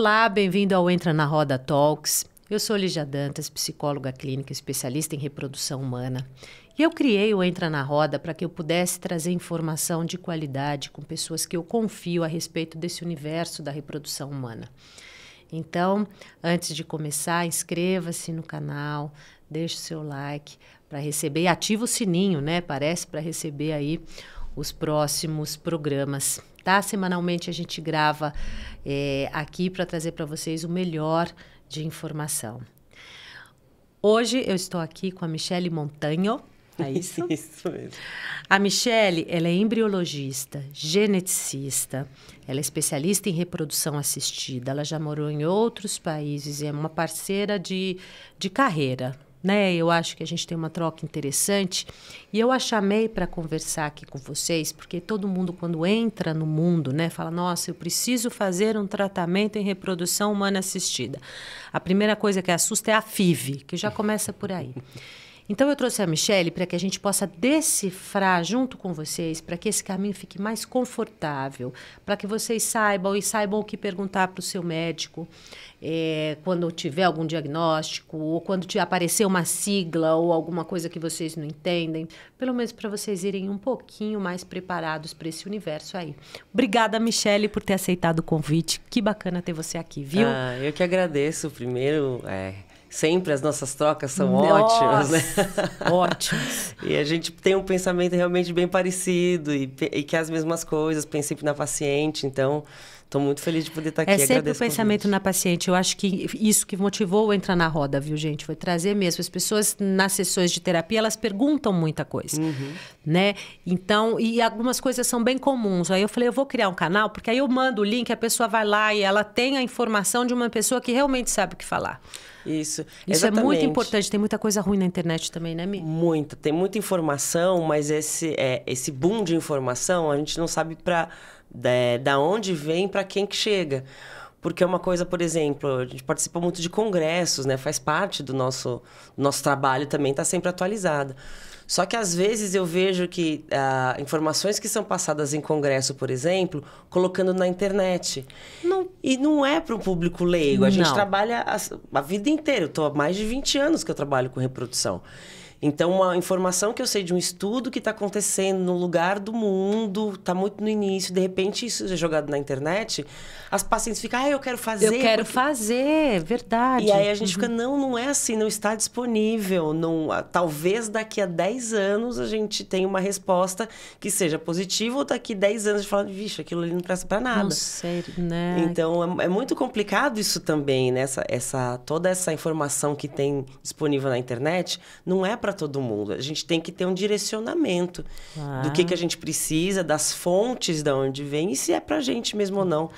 Olá, bem-vindo ao Entra na Roda Talks. Eu sou Lígia Dantas, psicóloga clínica especialista em reprodução humana. E eu criei o Entra na Roda para que eu pudesse trazer informação de qualidade com pessoas que eu confio a respeito desse universo da reprodução humana. Então, antes de começar, inscreva-se no canal, deixe o seu like para receber e ativa o sininho, né? Parece para receber aí os próximos programas. Tá? Semanalmente a gente grava aqui para trazer para vocês o melhor de informação. Hoje eu estou aqui com a Michele Montanho. É isso? Isso mesmo. A Michele, ela é embriologista, geneticista, ela é especialista em reprodução assistida, ela já morou em outros países e é uma parceira de carreira, né? Eu acho que a gente tem uma troca interessante e eu a chamei para conversar aqui com vocês, porque todo mundo quando entra no mundo, né, fala, nossa, eu preciso fazer um tratamento em reprodução humana assistida. A primeira coisa que assusta é a FIV, que já começa por aí. Então, eu trouxe a Michele para que a gente possa decifrar junto com vocês, para que esse caminho fique mais confortável, para que vocês saibam o que perguntar para o seu médico quando tiver algum diagnóstico, ou quando aparecer uma sigla ou alguma coisa que vocês não entendem, pelo menos para vocês irem um pouquinho mais preparados para esse universo aí. Obrigada, Michele, por ter aceitado o convite. Que bacana ter você aqui, viu? Eu que agradeço. Primeiro, sempre as nossas trocas são ótimas, né? Ótimas. E a gente tem um pensamento realmente bem parecido e quer as mesmas coisas, pensa sempre na paciente, então estou muito feliz de poder estar aqui. É sempre o pensamento na paciente. Eu acho que isso que motivou o Entrar na Roda, viu, gente? Foi trazer mesmo. As pessoas, nas sessões de terapia, elas perguntam muita coisa, né? Então, e algumas coisas são bem comuns. Aí eu falei, eu vou criar um canal, porque aí eu mando o link, a pessoa vai lá e ela tem a informação de uma pessoa que realmente sabe o que falar. Isso é muito importante. Tem muita coisa ruim na internet também, né, Mi? Muita. Tem muita informação, mas esse boom de informação, a gente não sabe da onde vem, para quem que chega. Porque é uma coisa, por exemplo, a gente participa muito de congressos, né? Faz parte do nosso trabalho também, está sempre atualizado. Só que, às vezes, eu vejo que informações que são passadas em congresso, por exemplo, colocando na internet. E não é para o público leigo. A gente trabalha a vida inteira. Eu estou há mais de 20 anos que eu trabalho com reprodução. Então, uma informação que eu sei de um estudo que está acontecendo no lugar do mundo, está muito no início, de repente isso é jogado na internet, as pacientes ficam, eu quero fazer. Eu quero fazer, verdade. E aí a gente fica, não é assim, não está disponível. Talvez daqui a 10 anos a gente tenha uma resposta que seja positiva, ou daqui a 10 anos a gente fala, vixe, aquilo ali não presta para nada. Não sei, né? Então, é muito complicado isso também, né? Toda essa informação que tem disponível na internet, não é para todo mundo. A gente tem que ter um direcionamento do que a gente precisa, das fontes de onde vem e se é pra gente mesmo ou não.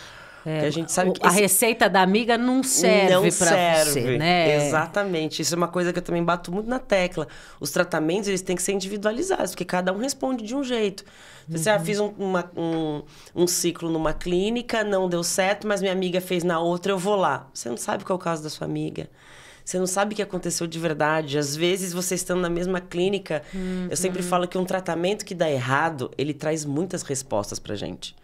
A gente sabe que a receita da amiga não serve para você, né? Exatamente. Isso é uma coisa que eu também bato muito na tecla. Os tratamentos, eles têm que ser individualizados, porque cada um responde de um jeito. Você fiz um ciclo numa clínica, não deu certo, mas minha amiga fez na outra, eu vou lá. Você não sabe qual é o caso da sua amiga. Você não sabe o que aconteceu de verdade. Às vezes, vocês estão na mesma clínica. Eu sempre falo que um tratamento que dá errado, ele traz muitas respostas pra gente.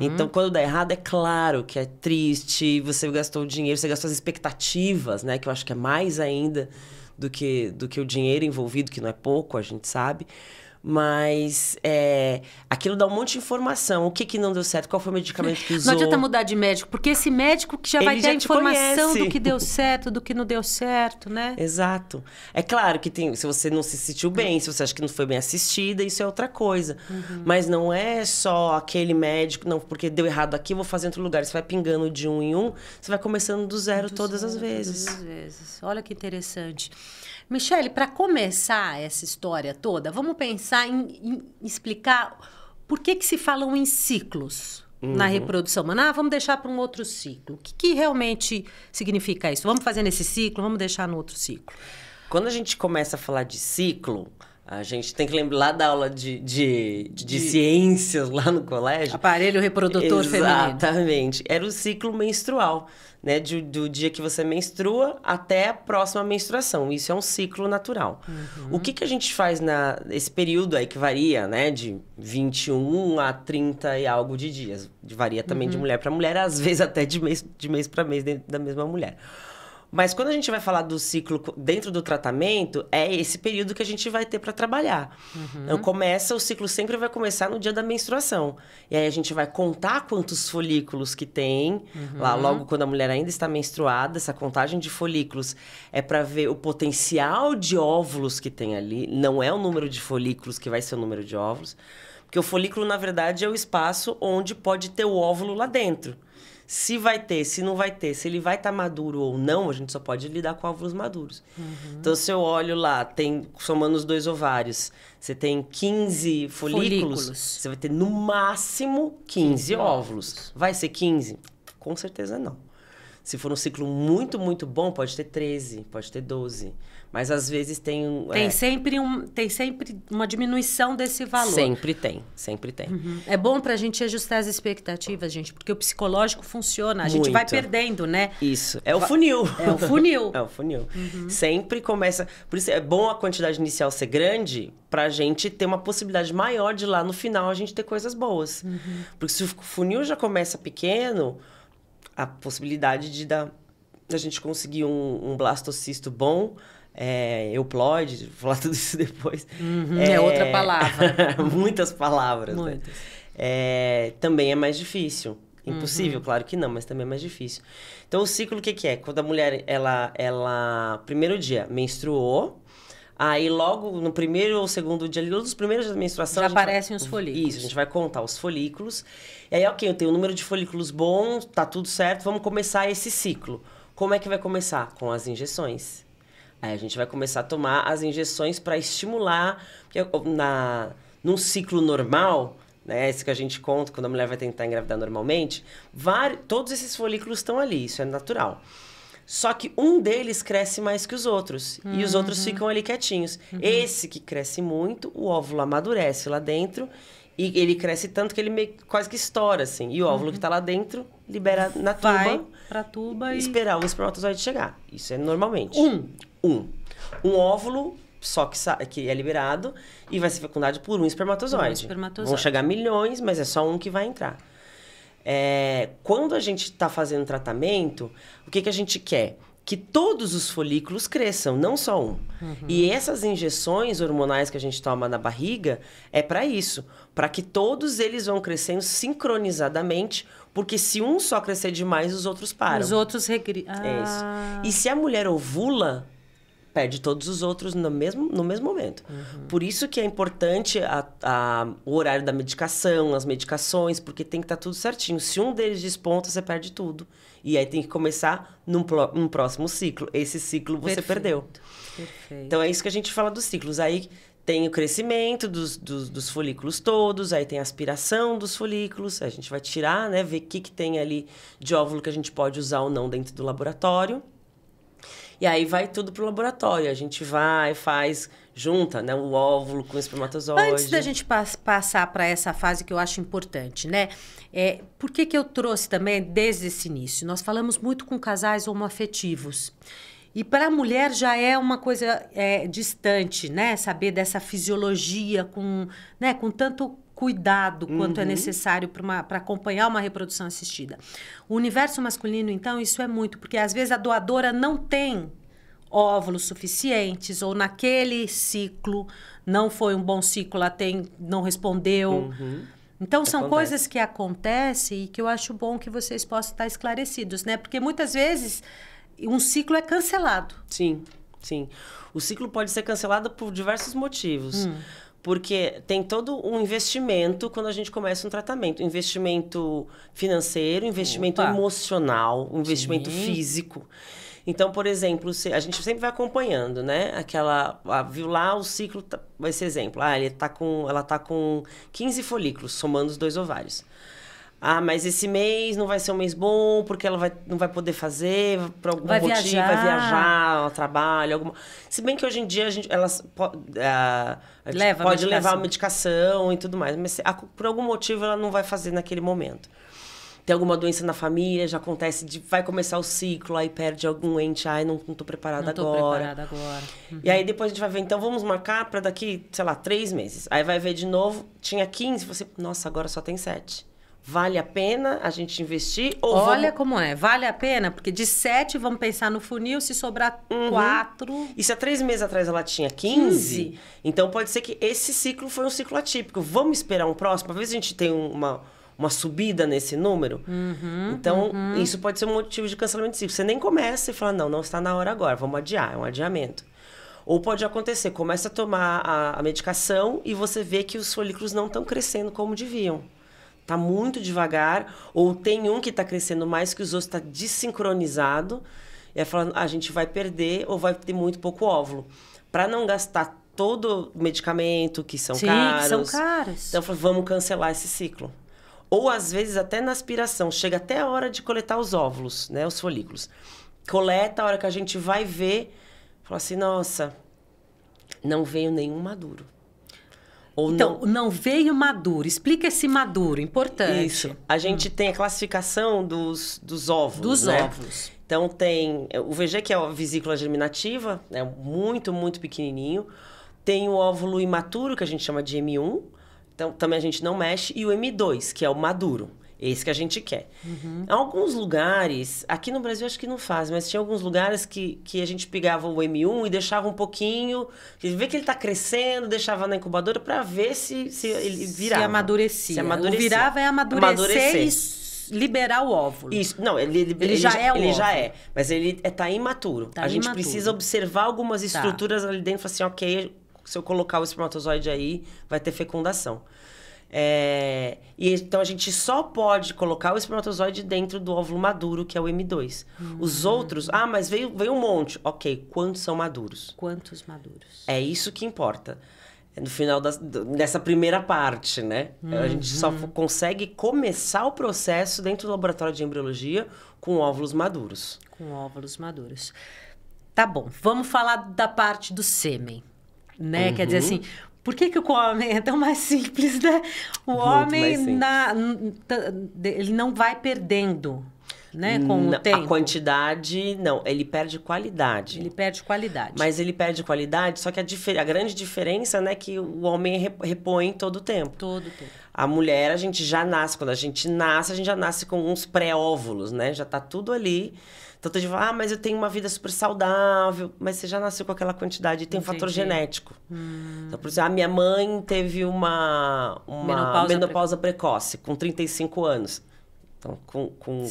Então, quando dá errado, é claro que é triste. Você gastou o dinheiro, você gastou as expectativas, né? Que eu acho que é mais ainda do que o dinheiro envolvido, que não é pouco, a gente sabe. Mas aquilo dá um monte de informação. O que não deu certo? Qual foi o medicamento que usou? Não adianta mudar de médico, porque esse médico que já vai ter a informação do que deu certo, do que não deu certo, né? Exato. É claro que se você não se sentiu bem, se você acha que não foi bem assistida, isso é outra coisa. Mas não é só aquele médico, não, porque deu errado aqui, eu vou fazer em outro lugar. Você vai pingando de um em um, você vai começando do zero todas as vezes. Olha que interessante. Michele, para começar essa história toda, vamos pensar em explicar por que se falam em ciclos na reprodução humana. Vamos deixar para um outro ciclo. O que realmente significa isso? Vamos fazer nesse ciclo, vamos deixar no outro ciclo. Quando a gente começa a falar de ciclo, A gente tem que lembrar lá da aula de ciências lá no colégio. Aparelho reprodutor feminino. Exatamente. Era o ciclo menstrual, né? Do dia que você menstrua até a próxima menstruação. Isso é um ciclo natural. O que a gente faz nesse período aí que varia, né? De 21 a 30 e algo de dias. Varia também de mulher para mulher, às vezes até de mês para mês dentro da mesma mulher. Mas quando a gente vai falar do ciclo dentro do tratamento, é esse período que a gente vai ter para trabalhar. Então, o ciclo sempre vai começar no dia da menstruação. E aí a gente vai contar quantos folículos que tem, lá logo quando a mulher ainda está menstruada. Essa contagem de folículos é para ver o potencial de óvulos que tem ali. Não é o número de folículos que vai ser o número de óvulos. Porque o folículo, na verdade, é o espaço onde pode ter o óvulo lá dentro. Se vai ter, se não vai ter, se ele vai estar maduro ou não, a gente só pode lidar com óvulos maduros. Então, se eu olho lá, somando os 2 ovários, você tem 15 folículos, você vai ter no máximo 15 óvulos. Vai ser 15? Com certeza não. Se for um ciclo muito, muito bom, pode ter 13, pode ter 12. Mas às vezes tem... Tem sempre uma diminuição desse valor. Sempre tem. É bom pra gente ajustar as expectativas, gente, porque o psicológico funciona. A gente vai perdendo, né? Isso. É o funil. É o funil. É o funil. Sempre começa... Por isso é bom a quantidade inicial ser grande pra gente ter uma possibilidade maior de lá no final a gente ter coisas boas. Porque se o funil já começa pequeno, a possibilidade da gente conseguir um blastocisto bom... euploide, vou falar tudo isso depois. É outra palavra. Muitas palavras. Muitas. Né? Também é mais difícil. Impossível, claro que não, mas também é mais difícil. Então, o ciclo, o que é? Quando a mulher, ela primeiro dia, menstruou, aí logo no primeiro ou segundo dia, nos primeiros dias da menstruação... Já aparecem os folículos. Isso, a gente vai contar os folículos. E aí, ok, eu tenho um número de folículos bom, tá tudo certo, vamos começar esse ciclo. Como é que vai começar? Com as injeções. Aí a gente vai começar a tomar as injeções para estimular, porque num ciclo normal, né, esse que a gente conta quando a mulher vai tentar engravidar normalmente, todos esses folículos estão ali, isso é natural. Só que um deles cresce mais que os outros, e os outros ficam ali quietinhos. Esse que cresce muito, o óvulo amadurece lá dentro, e ele cresce tanto que ele quase que estoura, assim. E o óvulo que está lá dentro, libera na tuba. Vai pra tuba e... esperar o espermatozoide chegar. Isso é normalmente. Um óvulo só que é liberado e vai ser fecundado por um espermatozoide. Vão chegar milhões, mas é só um que vai entrar. Quando a gente está fazendo tratamento, o que a gente quer? Que todos os folículos cresçam, não só um. E essas injeções hormonais que a gente toma na barriga é para isso. Para que todos eles vão crescendo sincronizadamente, porque se um só crescer demais, os outros param. Os outros É isso. E se a mulher ovula, perde todos os outros no mesmo momento. Por isso que é importante o horário da medicação, as medicações, porque tem que estar tudo certinho. Se um deles desponta, você perde tudo. E aí tem que começar num próximo ciclo. Esse ciclo você perdeu. Perfeito. Então é isso que a gente fala dos ciclos. Aí tem o crescimento dos folículos todos, aí tem a aspiração dos folículos, a gente vai tirar, né, ver o que tem ali de óvulo que a gente pode usar ou não dentro do laboratório. E aí vai tudo pro laboratório. A gente junta, né, o óvulo com o espermatozoide. Antes da gente passar para essa fase que eu acho importante, né? Por que eu trouxe também desde esse início? Nós falamos muito com casais homoafetivos. E para a mulher já é uma coisa distante, né? Saber dessa fisiologia com tanto cuidado quanto é necessário para acompanhar uma reprodução assistida. O universo masculino, então, isso é muito, porque às vezes a doadora não tem óvulos suficientes, ou naquele ciclo não foi um bom ciclo, não respondeu. Então, são coisas que acontecem e que eu acho bom que vocês possam estar esclarecidos, né? Porque muitas vezes um ciclo é cancelado. Sim. O ciclo pode ser cancelado por diversos motivos. Porque tem todo um investimento quando a gente começa um tratamento. Investimento financeiro, investimento emocional, investimento físico. Então, por exemplo, a gente sempre vai acompanhando, né? Viu lá o ciclo, vai ser exemplo. Ela tá com 15 folículos, somando os 2 ovários. Ah, mas esse mês não vai ser um mês bom, porque ela não vai poder fazer, por algum motivo, vai viajar, trabalho, alguma... Se bem que hoje em dia elas pode levar a medicação e tudo mais, mas por algum motivo ela não vai fazer naquele momento. Tem alguma doença na família, já acontece, vai começar o ciclo, aí perde algum ente, não tô preparada agora. Uhum. E aí depois a gente vai ver, então vamos marcar para daqui, sei lá, 3 meses. Aí vai ver de novo, tinha 15, você, nossa, agora só tem 7. Vale a pena a gente investir? Ou olha como é, vale a pena, porque de 7 vamos pensar no funil, se sobrar 4... E se há 3 meses atrás ela tinha 15, então pode ser que esse ciclo foi um ciclo atípico. Vamos esperar um próximo, às vezes a gente tem uma subida nesse número. Então, isso pode ser um motivo de cancelamento de ciclo. Você nem começa e fala, não está na hora agora, vamos adiar, é um adiamento. Ou pode acontecer, começa a tomar a medicação e você vê que os folículos não estão crescendo como deviam. Está muito devagar, ou tem um que está crescendo mais que os outros, está desincronizado, e aí falando, a gente vai perder ou vai ter muito pouco óvulo. Para não gastar todo o medicamento, que são caros. Que são caros. Então, vamos cancelar esse ciclo. Ou, às vezes, até na aspiração, chega até a hora de coletar os óvulos, né, os folículos. Coleta, a hora que a gente vai ver, fala assim, nossa, não veio nenhum maduro. Ou então, não veio maduro. Explica esse maduro, importante. Isso. A gente tem a classificação dos óvulos, dos óvulos. Então, tem o VG, que é a vesícula germinativa, é muito, muito pequenininho. Tem o óvulo imaturo, que a gente chama de M1. Então, também a gente não mexe. E o M2, que é o maduro. Esse que a gente quer. Em alguns lugares, aqui no Brasil acho que não faz, mas tinha alguns lugares que a gente pegava o M1 e deixava um pouquinho, vê que ele está crescendo, deixava na incubadora para ver se ele virava. Se amadurecia. O virava é amadurecer e liberar o óvulo. Isso, não, ele já é o óvulo. Ele já é, mas ele está imaturo. A gente precisa observar algumas estruturas ali dentro e falar assim, ok, se eu colocar o espermatozoide aí, vai ter fecundação. E então a gente só pode colocar o espermatozoide dentro do óvulo maduro, que é o M2. Os outros, mas veio um monte. Ok, quantos são maduros? Quantos maduros? É isso que importa. No final dessa primeira parte, né? A gente só consegue começar o processo dentro do laboratório de embriologia com óvulos maduros. Com óvulos maduros. Tá bom, vamos falar da parte do sêmen, né? Quer dizer assim... Por que o homem é tão mais simples, né? O homem, ele não vai perdendo, né? Com o tempo. A quantidade, não. Ele perde qualidade. Ele perde qualidade. Mas ele perde qualidade, só que a grande diferença, né? É que o homem repõe todo o tempo. Todo o tempo. A mulher, a gente já nasce. Quando a gente já nasce com uns pré-óvulos, né? Já tá tudo ali. Então, tu fala, mas eu tenho uma vida super saudável. Mas você já nasceu com aquela quantidade e tem um fator genético. Então, por exemplo, a minha mãe teve uma menopausa precoce, com 35 anos. Então,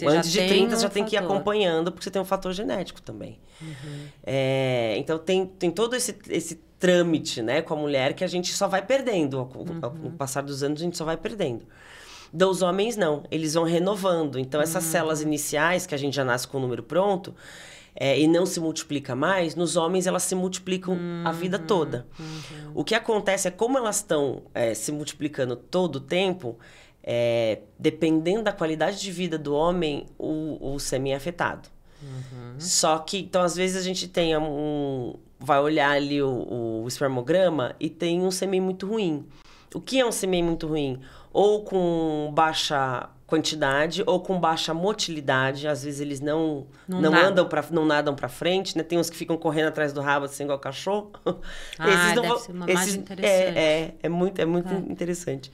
antes de 30, você já tem que ir acompanhando, porque você tem um fator genético também. Então, tem todo esse trâmite, né, com a mulher que a gente só vai perdendo. Com o passar dos anos, a gente só vai perdendo. Dos homens, não. Eles vão renovando. Então, essas células iniciais, que a gente já nasce com o número pronto, e não se multiplica mais, nos homens elas se multiplicam a vida toda. O que acontece é, como elas estão se multiplicando todo o tempo, dependendo da qualidade de vida do homem, o sêmen é afetado. Só que, então, às vezes a gente tem vai olhar ali o espermograma e tem um sêmen muito ruim. O que é um sêmen muito ruim? Ou com baixa quantidade, ou com baixa motilidade. Às vezes eles não nadam para frente, né? Tem uns que ficam correndo atrás do rabo, assim, igual cachorro. Deve ser uma imagem interessante. É muito interessante.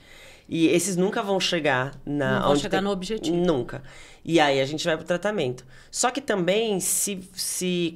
E esses nunca vão chegar não vão chegar no objetivo. Nunca. E aí a gente vai para o tratamento. Só que também,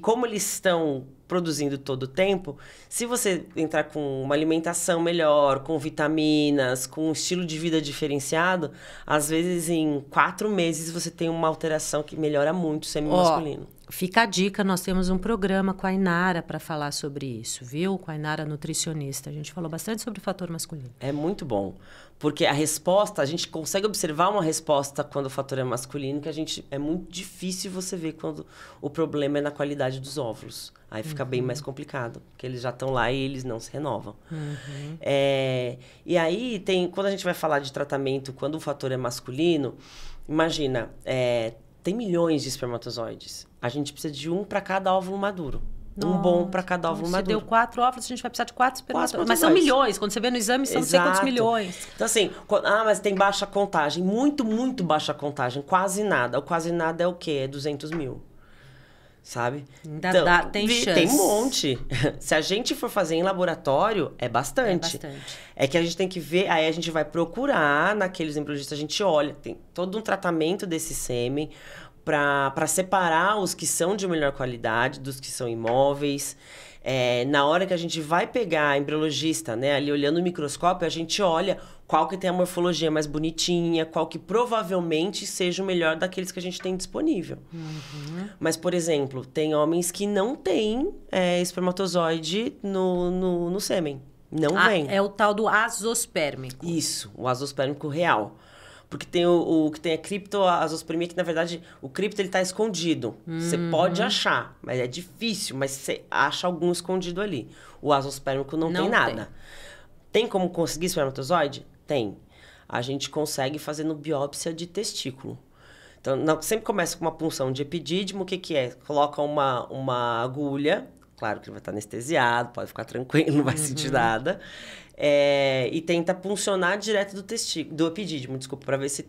como eles estão produzindo todo o tempo, se você entrar com uma alimentação melhor, com vitaminas, com um estilo de vida diferenciado, às vezes em 4 meses você tem uma alteração que melhora muito o sêmen masculino. Fica a dica, nós temos um programa com a Inara para falar sobre isso, viu? Com a Inara nutricionista. A gente falou bastante sobre o fator masculino. É muito bom. Porque a resposta, a gente consegue observar uma resposta quando o fator é masculino, que é muito difícil você ver quando o problema é na qualidade dos óvulos. Aí fica bem mais complicado, porque eles já estão lá e eles não se renovam. E aí, quando a gente vai falar de tratamento, quando o fator é masculino, imagina, tem milhões de espermatozoides. A gente precisa de um para cada óvulo maduro. Um bom para cada óvulo maduro. Se deu 4 óvulos, a gente vai precisar de 4 espermatozoides. Mas são milhões. Quando você vê no exame, são não sei quantos milhões. Então, assim, mas tem baixa contagem. Muito, muito baixa contagem. Quase nada. O quase nada é o quê? É 200 mil. Sabe? Ainda tem chance. Tem um monte. Se a gente for fazer em laboratório, é bastante. É que a gente tem que ver, aí a gente vai procurar naqueles embriologistas, a gente olha, tem todo um tratamento desse sêmen para separar os que são de melhor qualidade dos que são imóveis. Na hora que a gente vai pegar a embriologista, né, ali olhando o microscópio, a gente olha qual que tem a morfologia mais bonitinha, qual que provavelmente seja o melhor daqueles que a gente tem disponível. Mas, por exemplo, tem homens que não têm espermatozoide no sêmen. Não vem. É o tal do azospérmico. Isso, o azospérmico real. Porque tem o que tem a criptoazospermia, que na verdade o cripto ele tá escondido. Você pode achar, mas é difícil, mas você acha algum escondido ali. O azospérmico não tem nada. Tem como conseguir espermatozoide? Tem. A gente consegue fazendo biópsia de testículo. Então, sempre começa com uma punção de epidídimo. O que é? Coloca uma agulha, claro que ele vai estar anestesiado, pode ficar tranquilo, não vai sentir nada. E tenta puncionar direto do epidídimo, desculpa, para ver se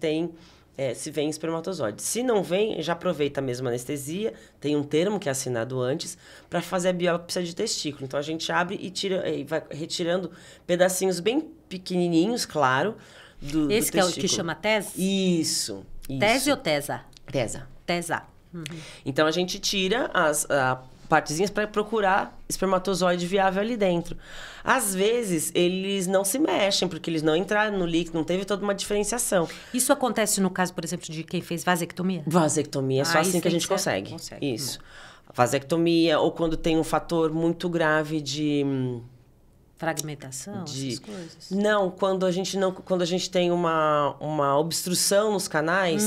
vem espermatozoide. Se não vem, já aproveita a mesma anestesia, tem um termo que é assinado antes, para fazer a biópsia de testículo. Então, a gente abre e vai retirando pedacinhos bem pequenininhos, claro, do Esse que testículo. É o que chama tese? Isso. Tese ou tesa? Tesa. Tesa. Então, a gente tira as partezinhas para procurar espermatozoide viável ali dentro. Às vezes, eles não se mexem, porque eles não entraram no líquido, não teve toda uma diferenciação. Isso acontece no caso, por exemplo, de quem fez vasectomia? Vasectomia é só assim que a gente consegue. Isso. Vasectomia, ou quando tem um fator muito grave de... Fragmentação, essas coisas? Não, quando a gente tem uma obstrução nos canais,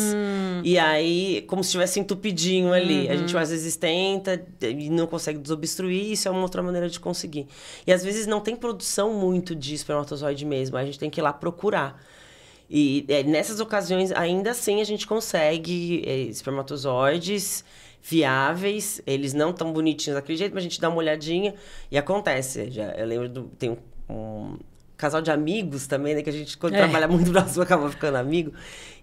e aí, como se estivesse entupidinho ali. A gente às vezes tenta e não consegue desobstruir, isso é uma outra maneira de conseguir. E às vezes não tem produção muito de espermatozoide mesmo, a gente tem que ir lá procurar. E nessas ocasiões, ainda assim, a gente consegue espermatozoides viáveis, eles não tão bonitinhos daquele jeito, mas a gente dá uma olhadinha e acontece. Eu lembro, tem um casal de amigos também, né, que a gente, quando trabalha muito no Brasil, acaba ficando amigo.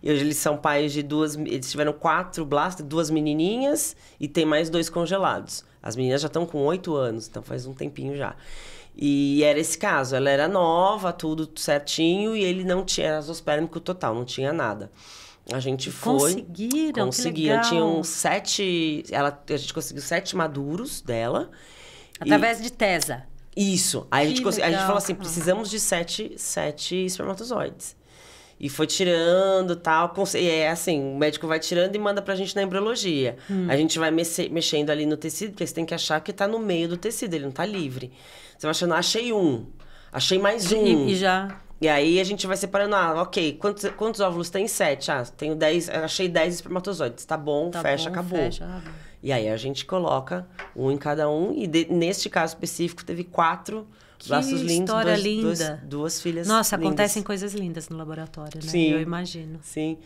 E hoje eles são pais de eles tiveram 4 blastos, 2 menininhas e tem mais 2 congelados. As meninas já estão com 8 anos, então faz um tempinho já. E era esse caso, ela era nova, tudo certinho, e ele não tinha, era azospérmico total, não tinha nada. A gente Conseguiram. Tinham 7... A gente conseguiu 7 maduros dela. Através de tesa. Isso. Aí a gente falou assim, precisamos de 7 espermatozoides. E foi tirando e tal. Assim, o médico vai tirando e manda pra gente na embriologia. A gente vai mexendo ali no tecido, porque você tem que achar que tá no meio do tecido, ele não tá livre. Você vai achando, achei achei mais um. E já... E aí a gente vai separando, ok, quantos óvulos tem? 7. Tenho 10, achei 10 espermatozoides. Tá bom, fecha, acabou. E aí a gente coloca um em cada um. E neste caso específico teve 4 braços lindos. História linda. Duas filhas Nossa, lindas. Acontecem coisas lindas no laboratório, né? Sim. Eu imagino. Sim.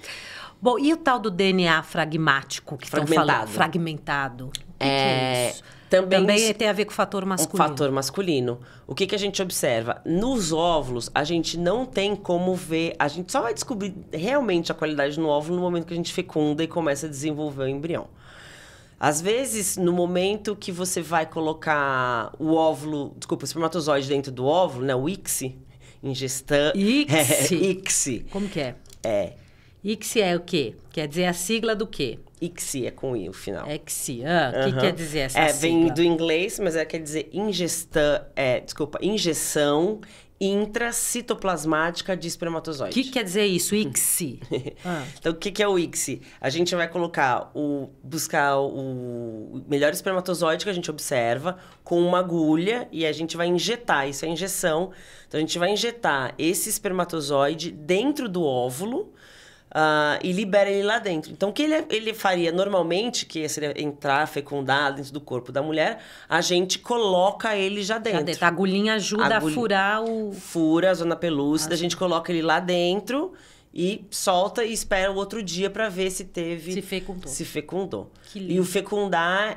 Bom, e o tal do DNA fragmático que estão falando? Fragmentado. O que é isso? Também tem a ver com o fator masculino. Um fator masculino. O que a gente observa? Nos óvulos, a gente não tem como ver... A gente só vai descobrir realmente a qualidade no óvulo no momento que a gente fecunda e começa a desenvolver o embrião. Às vezes, no momento que você vai colocar o espermatozoide dentro do óvulo, né? O ICSI, ingestão... ICSI? ICSI. Como que é? ICSI é o quê? Quer dizer a sigla do quê? ICSI é com I o final. ICSI. O que quer dizer essa sigla? Vem do inglês, mas quer dizer injeção intracitoplasmática de espermatozoide. O que quer dizer isso, ICSI? Então, o que é o ICSI? A gente vai buscar o melhor espermatozoide que a gente observa com uma agulha e a gente vai injetar, isso é injeção. Então, a gente vai injetar esse espermatozoide dentro do óvulo e libera ele lá dentro. Então, o que ele faria normalmente, que seria entrar, fecundar dentro do corpo da mulher, a gente coloca ele já dentro. A agulhinha ajuda a furar Fura a zona pelúcida, a gente coloca ele lá dentro e solta e espera o outro dia para ver se teve... Se fecundou. Que lindo. E o fecundar,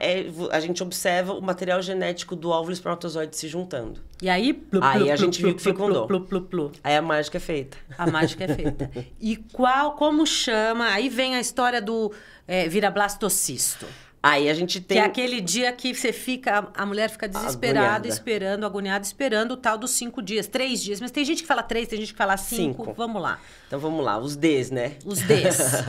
a gente observa o material genético do óvulo e espermatozoide se juntando. E aí... a gente viu que fecundou. Aí a mágica é feita. A mágica é feita. E como chama... Aí vem a história do virablastocisto. Aí a gente tem... Que é aquele dia que você fica... A mulher fica desesperada, agoniada, esperando o tal dos 5 dias. 3 dias. Mas tem gente que fala 3, tem gente que fala 5. Vamos lá. Então, vamos lá. Os Ds, né? Os Ds.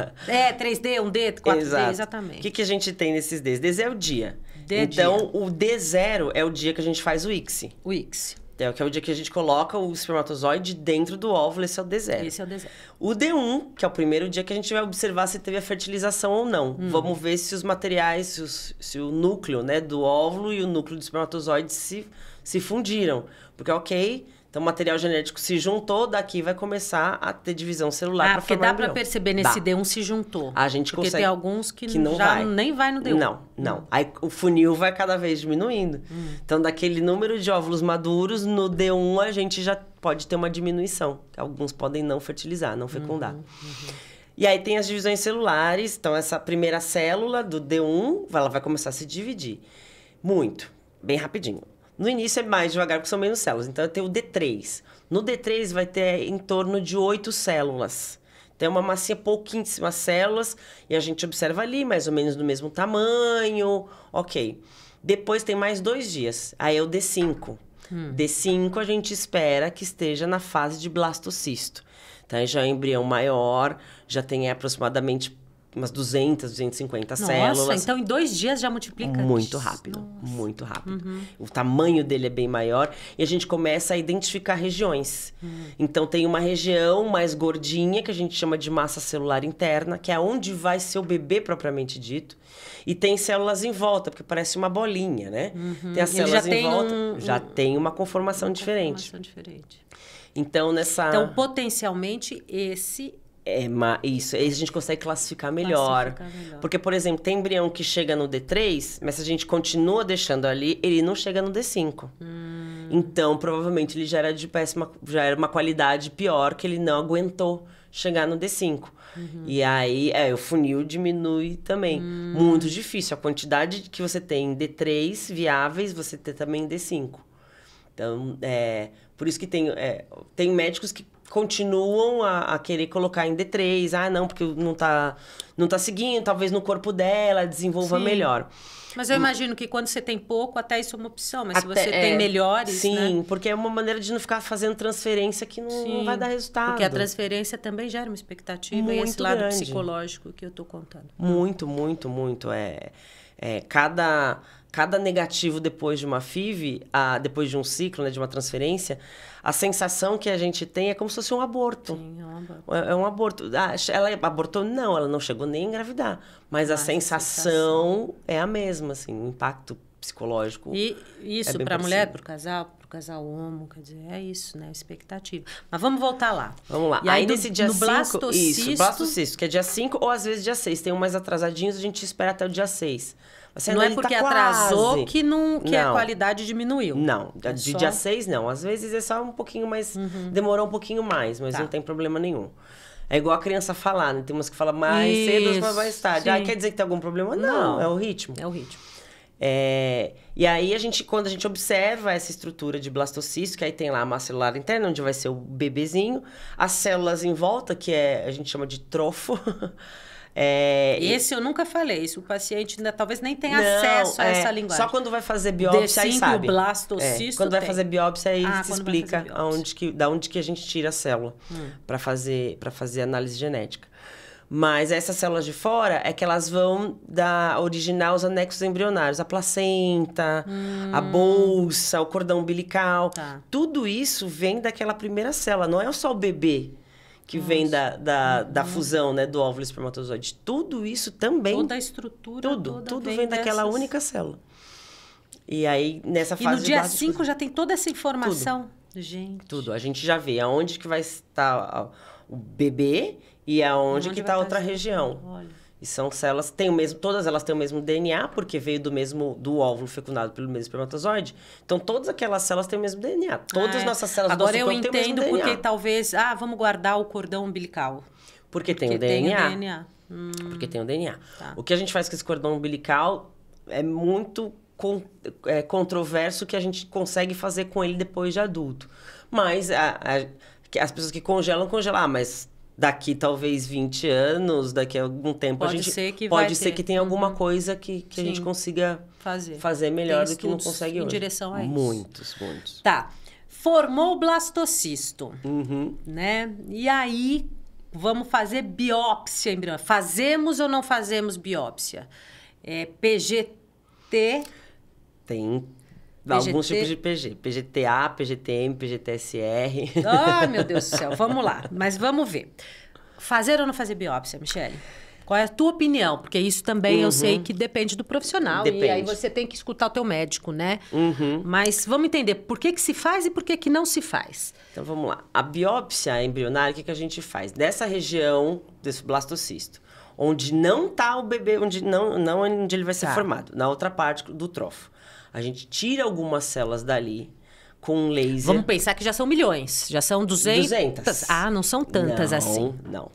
3D, 1D, 4D, exatamente. O que a gente tem nesses Ds? Ds é o dia. Então, o D0 é o dia que a gente faz o ICSI. O ICSI. Que é o dia que a gente coloca o espermatozoide dentro do óvulo, esse é o D0. Esse é o D0. O D1, que é o primeiro dia que a gente vai observar se teve a fertilização ou não. Vamos ver se os materiais, se o núcleo, né, do óvulo e o núcleo do espermatozoide se fundiram. Porque, então o material genético se juntou, daqui vai começar a ter divisão celular para formar porque dá para perceber nesse D1 se juntou. A gente porque consegue. tem alguns que não já vai. Nem vai no D1. Não. Aí o funil vai cada vez diminuindo. Então, daquele número de óvulos maduros, no D1 a gente já pode ter uma diminuição. Alguns podem não fertilizar, não fecundar. E aí tem as divisões celulares. Então, essa primeira célula do D1, ela vai começar a se dividir. Bem rapidinho. No início é mais devagar, porque são menos células. Então, eu tenho o D3. No D3 vai ter em torno de 8 células. Então, é uma massinha, pouquíssimas células. E a gente observa ali, mais ou menos do mesmo tamanho. Depois tem mais 2 dias. Aí é o D5. D5 a gente espera que esteja na fase de blastocisto. Então, já é um embrião maior, já tem aproximadamente umas 200, 250 células. Nossa, então em 2 dias já multiplica? Muito rápido, muito rápido. O tamanho dele é bem maior e a gente começa a identificar regiões. Então tem uma região mais gordinha, que a gente chama de massa celular interna, que é onde vai ser o bebê propriamente dito. E tem células em volta, porque parece uma bolinha, né? Tem as células em volta, já tem uma conformação diferente. Então, Então, potencialmente, esse Isso, aí a gente consegue classificar melhor. Porque, por exemplo, tem embrião que chega no D3, mas se a gente continua deixando ali, ele não chega no D5. Então, provavelmente, ele já era uma qualidade pior, que ele não aguentou chegar no D5. E aí, o funil diminui também. Muito difícil. A quantidade que você tem em D3 viáveis, você tem também em D5. Então, por isso que tem médicos que continuam a querer colocar em D3. Não, porque não tá seguindo, talvez no corpo dela desenvolva melhor. Mas eu imagino que quando você tem pouco, até isso é uma opção. Mas se você tem melhores, sim, né? Porque é uma maneira de não ficar fazendo transferência que não vai dar resultado. Porque a transferência também gera uma expectativa muito e esse lado grande. Psicológico que eu tô contando. Muito, muito, muito. Cada negativo depois de uma FIV, depois de um ciclo, né, de uma transferência, a sensação que a gente tem é como se fosse um aborto. Sim, é um aborto. É um aborto. Ela abortou? Não, ela não chegou nem a engravidar. Mas a sensação é a mesma, assim, o impacto psicológico. E isso para a mulher, para o casal homo, quer dizer, é isso, né? Expectativa. Mas vamos voltar lá. Vamos lá. E aí nesse dia 5, blastocisto... blastocisto, que é dia 5 ou às vezes dia 6. Tem um mais atrasadinhos, a gente espera até o dia 6. Não é porque atrasou que a qualidade diminuiu. Não, de dia 6 não. Às vezes é só um pouquinho mais... Demorou um pouquinho mais, mas não tem problema nenhum. É igual a criança falar, né? Tem umas que falam mais cedo, outras mais tarde. Quer dizer que tem algum problema? Não, é o ritmo. É o ritmo. E aí, quando a gente observa essa estrutura de blastocisto, que aí tem lá a massa celular interna, onde vai ser o bebezinho, as células em volta, que a gente chama de trofo. Esse eu nunca falei. Isso o paciente ainda talvez nem tenha acesso a essa linguagem. Só quando vai fazer biópsia, aí sabe. O blastocisto quando vai fazer biópsia, aí se explica da onde que a gente tira a célula para fazer análise genética. Mas essas células de fora é que elas vão originar os anexos embrionários, a placenta, a bolsa, o cordão umbilical. Tá. Tudo isso vem daquela primeira célula, não é só o bebê que vem da fusão, né, do óvulo e espermatozoide. Tudo isso também... Toda a estrutura Tudo vem daquela única célula. E aí, nessa fase... E no dia 5 já tem toda essa informação? Gente. Tudo. A gente já vê aonde que vai estar o bebê e aonde que está outra região. Olha. E são células, todas elas têm o mesmo DNA, porque veio do óvulo fecundado pelo mesmo espermatozoide. Então, todas aquelas células têm o mesmo DNA. Todas as nossas células agora do nosso corpo têm o mesmo DNA. Agora eu entendo porque talvez... vamos guardar o cordão umbilical. Porque tem o DNA. Porque tem o DNA. Tá. O que a gente faz com esse cordão umbilical é muito controverso, que a gente consegue fazer com ele depois de adulto. Mas as pessoas que congelam, mas daqui talvez 20 anos, daqui a algum tempo, pode ser que tenha alguma coisa que a gente consiga fazer melhor do que não consegue hoje. Em direção a isso. Muitos. Tá. Formou o blastocisto, né? E aí, vamos fazer biópsia embrionária. Fazemos ou não fazemos biópsia? PGT... Tem alguns tipos de PG. PGTA, PGTM, PGTSR. Meu Deus do céu. Vamos lá. Mas vamos ver. Fazer ou não fazer biópsia, Michele? Qual é a tua opinião? Porque isso também eu sei que depende do profissional. Depende. E aí você tem que escutar o teu médico, né? Mas vamos entender por que se faz e por que não se faz. Então, vamos lá. A biópsia embrionária, o que a gente faz? Nessa região desse blastocisto, onde não está o bebê, onde ele vai ser formado, na outra parte do trofo. A gente tira algumas células dali com um laser. Vamos pensar que já são milhões. Já são 200. Não são tantas assim. Não.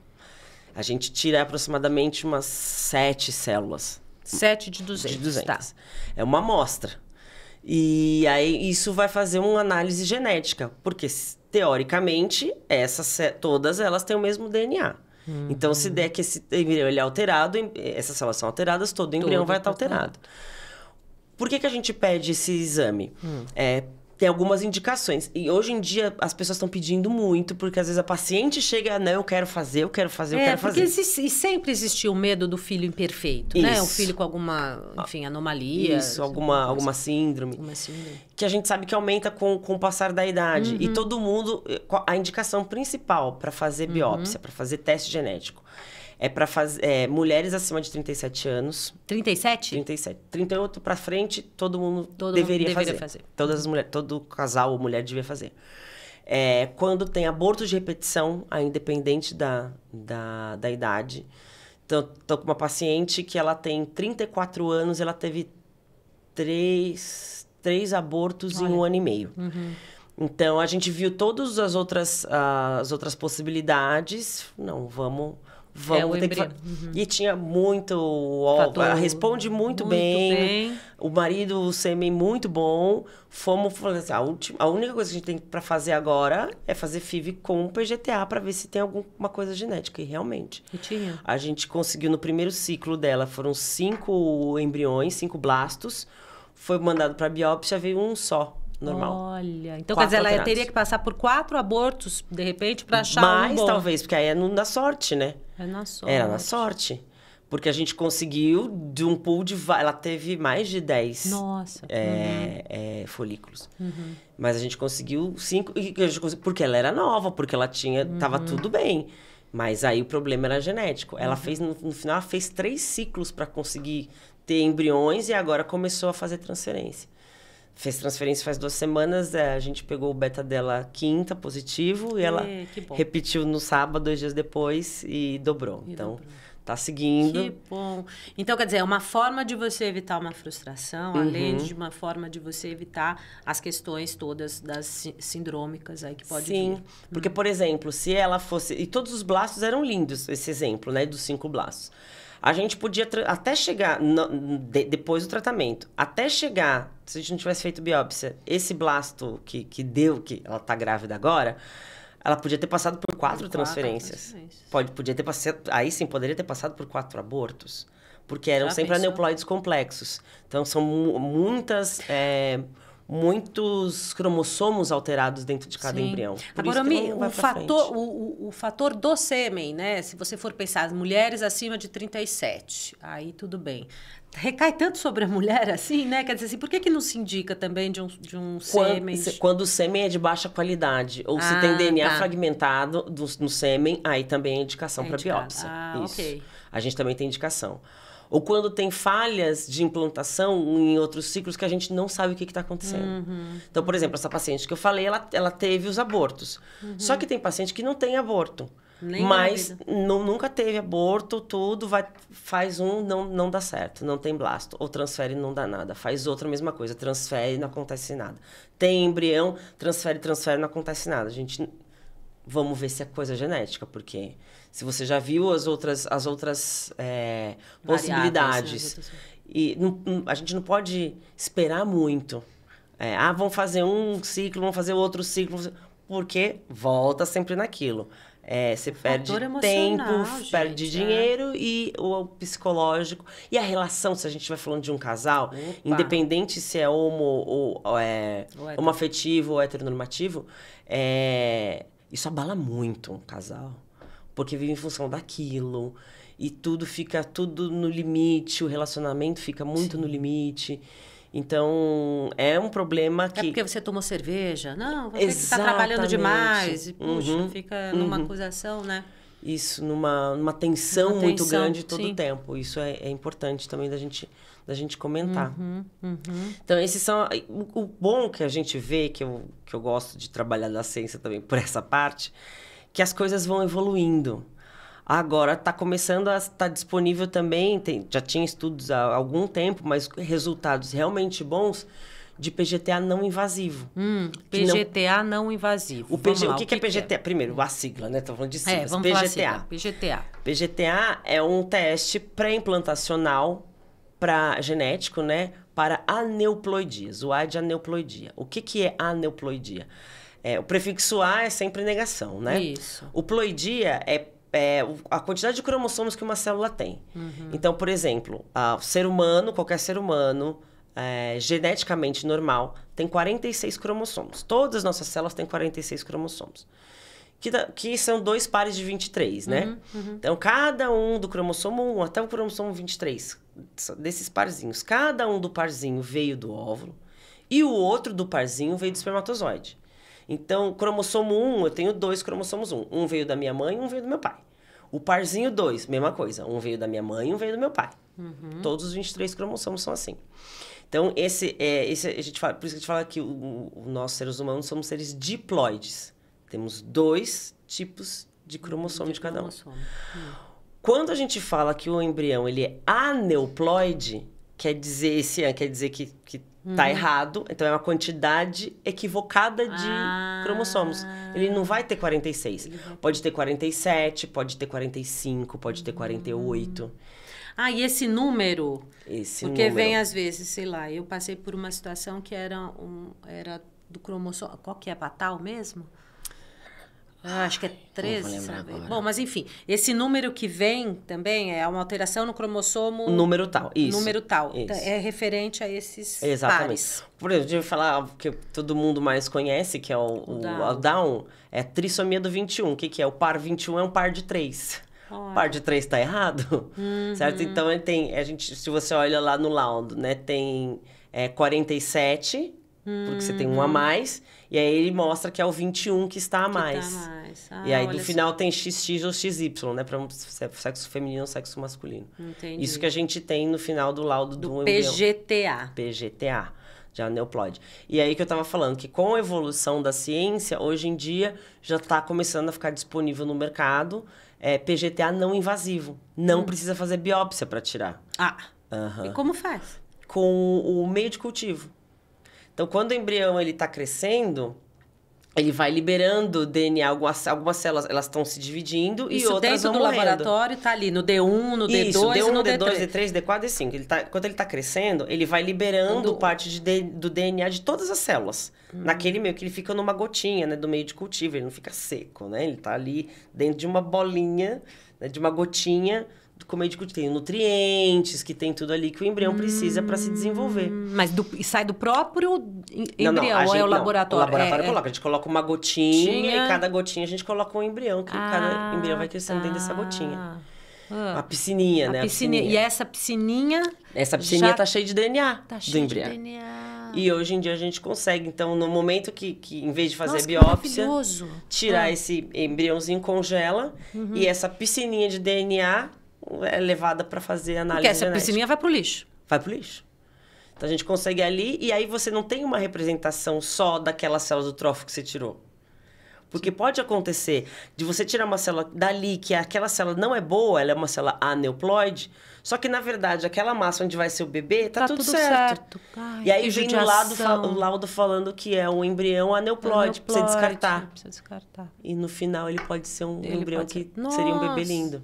A gente tira aproximadamente umas 7 células. 7 de 200. Tá. É uma amostra. E aí isso vai fazer uma análise genética. Porque, teoricamente, todas elas têm o mesmo DNA. Então, se der que esse embrião ele é alterado, essas células são alteradas, todo embrião vai estar alterado. Por que a gente pede esse exame? Tem algumas indicações. E hoje em dia as pessoas estão pedindo muito, porque às vezes a paciente chega, não, eu quero fazer. Porque sempre existiu o medo do filho imperfeito, né? O filho com alguma, anomalia. Isso, alguma síndrome. Que a gente sabe que aumenta com o passar da idade. E todo mundo, a indicação principal para fazer biópsia, para fazer teste genético, é para fazer mulheres acima de 37 anos. 37? 37. 38 para frente, todo mundo deveria fazer. Todas as mulheres, todo casal ou mulher devia fazer. Quando tem aborto de repetição, independente da idade. Então, tô com uma paciente que ela tem 34 anos, ela teve 3 abortos em 1 ano e meio. Então, a gente viu todas as outras possibilidades. Não, vamos ter que fazer. E tinha muito óvulo. Ela responde muito bem. O marido, o sêmen, muito bom. A única coisa que a gente tem para fazer agora é fazer FIV com PGTA para ver se tem alguma coisa genética. E realmente. E tinha. A gente conseguiu, no primeiro ciclo dela, foram 5 embriões, 5 blastos. Foi mandado para biópsia, veio um só. Normal. Olha, então quer dizer, ela teria que passar por 4 abortos, de repente, para achar um bom. Talvez, porque aí é na sorte, né? É na sorte. Era na sorte. Porque a gente conseguiu, de um pool ela teve mais de 10 folículos. Mas a gente conseguiu 5, porque ela era nova, porque ela tava tudo bem. Mas aí o problema era genético. Ela fez, no final, ela fez 3 ciclos para conseguir ter embriões e agora começou a fazer transferência. Fez transferência faz 2 semanas, a gente pegou o beta dela quinta, positivo, e ela repetiu no sábado, 2 dias depois, e dobrou. Tá seguindo. Que bom. Então, quer dizer, é uma forma de você evitar uma frustração, além de uma forma de você evitar as questões todas das sindrômicas aí que pode vir. Sim, porque, por exemplo, se ela fosse... E todos os blastos eram lindos, esse exemplo, né, dos 5 blastos. A gente podia, até chegar, depois do tratamento, até chegar, se a gente não tivesse feito biópsia, esse blasto que ela tá grávida agora, ela podia ter passado por 4 transferências. Podia ter passado, aí sim, poderia ter passado por 4 abortos. Porque eram sempre aneuploides complexos. Então, são muitos cromossomos alterados dentro de cada embrião. Por Agora, isso que não vai o pra fator, frente. o fator do sêmen, né? Se você for pensar, as mulheres acima de 37, aí tudo bem. Recai tanto sobre a mulher assim, né? Quer dizer assim, por que não se indica também de um sêmen? Quando o sêmen é de baixa qualidade, ou se tem DNA fragmentado no sêmen, aí também é indicação para biópsia. Isso. Ok. A gente também tem indicação. Ou quando tem falhas de implantação em outros ciclos que a gente não sabe o que está acontecendo. Então, por exemplo, essa paciente que eu falei, ela teve os abortos. Só que tem paciente que não tem aborto. Mas nunca teve aborto, tudo, faz não dá certo, não tem blasto. Ou transfere, não dá nada. Faz outra mesma coisa, transfere, não acontece nada. Tem embrião, transfere, não acontece nada. A gente... Vamos ver se é coisa genética, porque se você já viu as outras possibilidades, né? E a gente não pode esperar muito. Vamos fazer um ciclo, vamos fazer outro ciclo, porque volta sempre naquilo. Você perde tempo, gente, perde dinheiro e o psicológico. E a relação, se a gente estiver falando de um casal, independente se é homoafetivo ou heteronormativo, isso abala muito um casal. Porque vive em função daquilo. E tudo fica no limite, o relacionamento fica muito no limite. Então, é um problema que... É porque você tomou cerveja? Não, você que está trabalhando demais. E, puxa, fica numa acusação, né? Isso, numa tensão muito grande todo o tempo. Isso é importante também da gente comentar. Então, esses são... O bom que a gente vê, que eu gosto de trabalhar da ciência também por essa parte, que as coisas vão evoluindo. Agora está começando a estar disponível também, já tinha estudos há algum tempo, mas resultados realmente bons de PGTA não invasivo. PGTA não invasivo. O que é PGTA? Primeiro, a sigla, né? Estamos falando de siglas. Vamos falar a sigla. PGTA. PGTA é um teste pré-implantacional genético, né? Para aneuploidias. O A é de aneuploidia. O que é aneuploidia? O prefixo A é sempre negação, né? Isso. O ploidia é a quantidade de cromossomos que uma célula tem. Então, por exemplo, qualquer ser humano, geneticamente normal, tem 46 cromossomos. Todas as nossas células têm 46 cromossomos. Que são 2 pares de 23, né? Então, cada um do cromossomo 1 até o cromossomo 23, desses parzinhos, cada um do parzinho veio do óvulo e o outro do parzinho veio do espermatozoide. Então, cromossomo 1, eu tenho 2 cromossomos 1. Um veio da minha mãe e um veio do meu pai. O parzinho 2, mesma coisa. Um veio da minha mãe e um veio do meu pai. Todos os 23 cromossomos são assim. Então, esse a gente fala, por isso que a gente fala que nós, seres humanos, somos seres diploides. Temos 2 tipos de cromossomo de cada um. Quando a gente fala que o embrião ele é aneuploide, quer dizer que tá errado, então é uma quantidade equivocada de cromossomos. Ele não vai ter 46. Pode ter 47, pode ter 45, pode ter 48. E esse número? Porque número. Vem às vezes, sei lá, eu passei por uma situação que era do cromossomo... Qual que é? Batal mesmo? Acho que é 13, sabe? Bom, mas enfim, esse número que vem também é uma alteração no cromossomo... Número tal, isso. Número tal. Isso. É referente a esses Exatamente. pares. Por exemplo, eu falar que todo mundo mais conhece, que é o Down, é a trissomia do 21. O que é? O par 21 é um par de 3. O par de 3 está errado, certo? Então, ele tem... se você olha lá no laudo, né? Tem 47... Porque você tem um a mais, e aí ele mostra que é o 21 que está a mais. E aí, no final, tem XX ou XY, né? Para sexo feminino ou sexo masculino. Entendi. Isso que a gente tem no final do laudo do PGTA. PGTA, de aneuploide. E aí que eu estava falando, que com a evolução da ciência, hoje em dia, já está começando a ficar disponível no mercado PGTA não invasivo. Não precisa fazer biópsia para tirar. E como faz? Com o meio de cultivo. Então, quando o embrião está crescendo, ele vai liberando DNA, algumas células elas estão se dividindo e outras vão morrendo. Isso dentro do laboratório está ali, no D1, no D2 D1, no D2, D3, D4, D5. Quando ele está crescendo, ele vai liberando parte do DNA de todas as células. Naquele meio que ele fica numa gotinha, né, do meio de cultivo, ele não fica seco, né? Ele está ali dentro de uma bolinha, né, de uma gotinha como eu digo, tem nutrientes, que tem tudo ali que o embrião precisa para se desenvolver. Mas e sai do próprio embrião, ou é o laboratório? O laboratório coloca. A gente coloca uma gotinha e cada gotinha a gente coloca um embrião, que cada embrião vai crescendo dentro dessa gotinha. Uma piscininha, né? Piscininha. E essa piscininha... Essa piscininha tá cheia de DNA do embrião. De DNA. E hoje em dia a gente consegue, então, no momento que em vez de fazer biópsia, tirar esse embriãozinho, congela, e essa piscininha de DNA é levada para fazer análise genética. Porque essa piscininha vai pro lixo. Vai pro lixo. Então a gente consegue ali, e aí você não tem uma representação só daquela célula do trófico que você tirou. Porque pode acontecer de você tirar uma célula dali, que aquela célula não é boa, ela é uma célula aneuploide, só que, na verdade, aquela massa onde vai ser o bebê, tá tudo certo. Ai, e aí vem o laudo falando que é um embrião aneuploide, pra você descartar. Precisa descartar. E no final ele pode ser um embrião que seria um bebê lindo.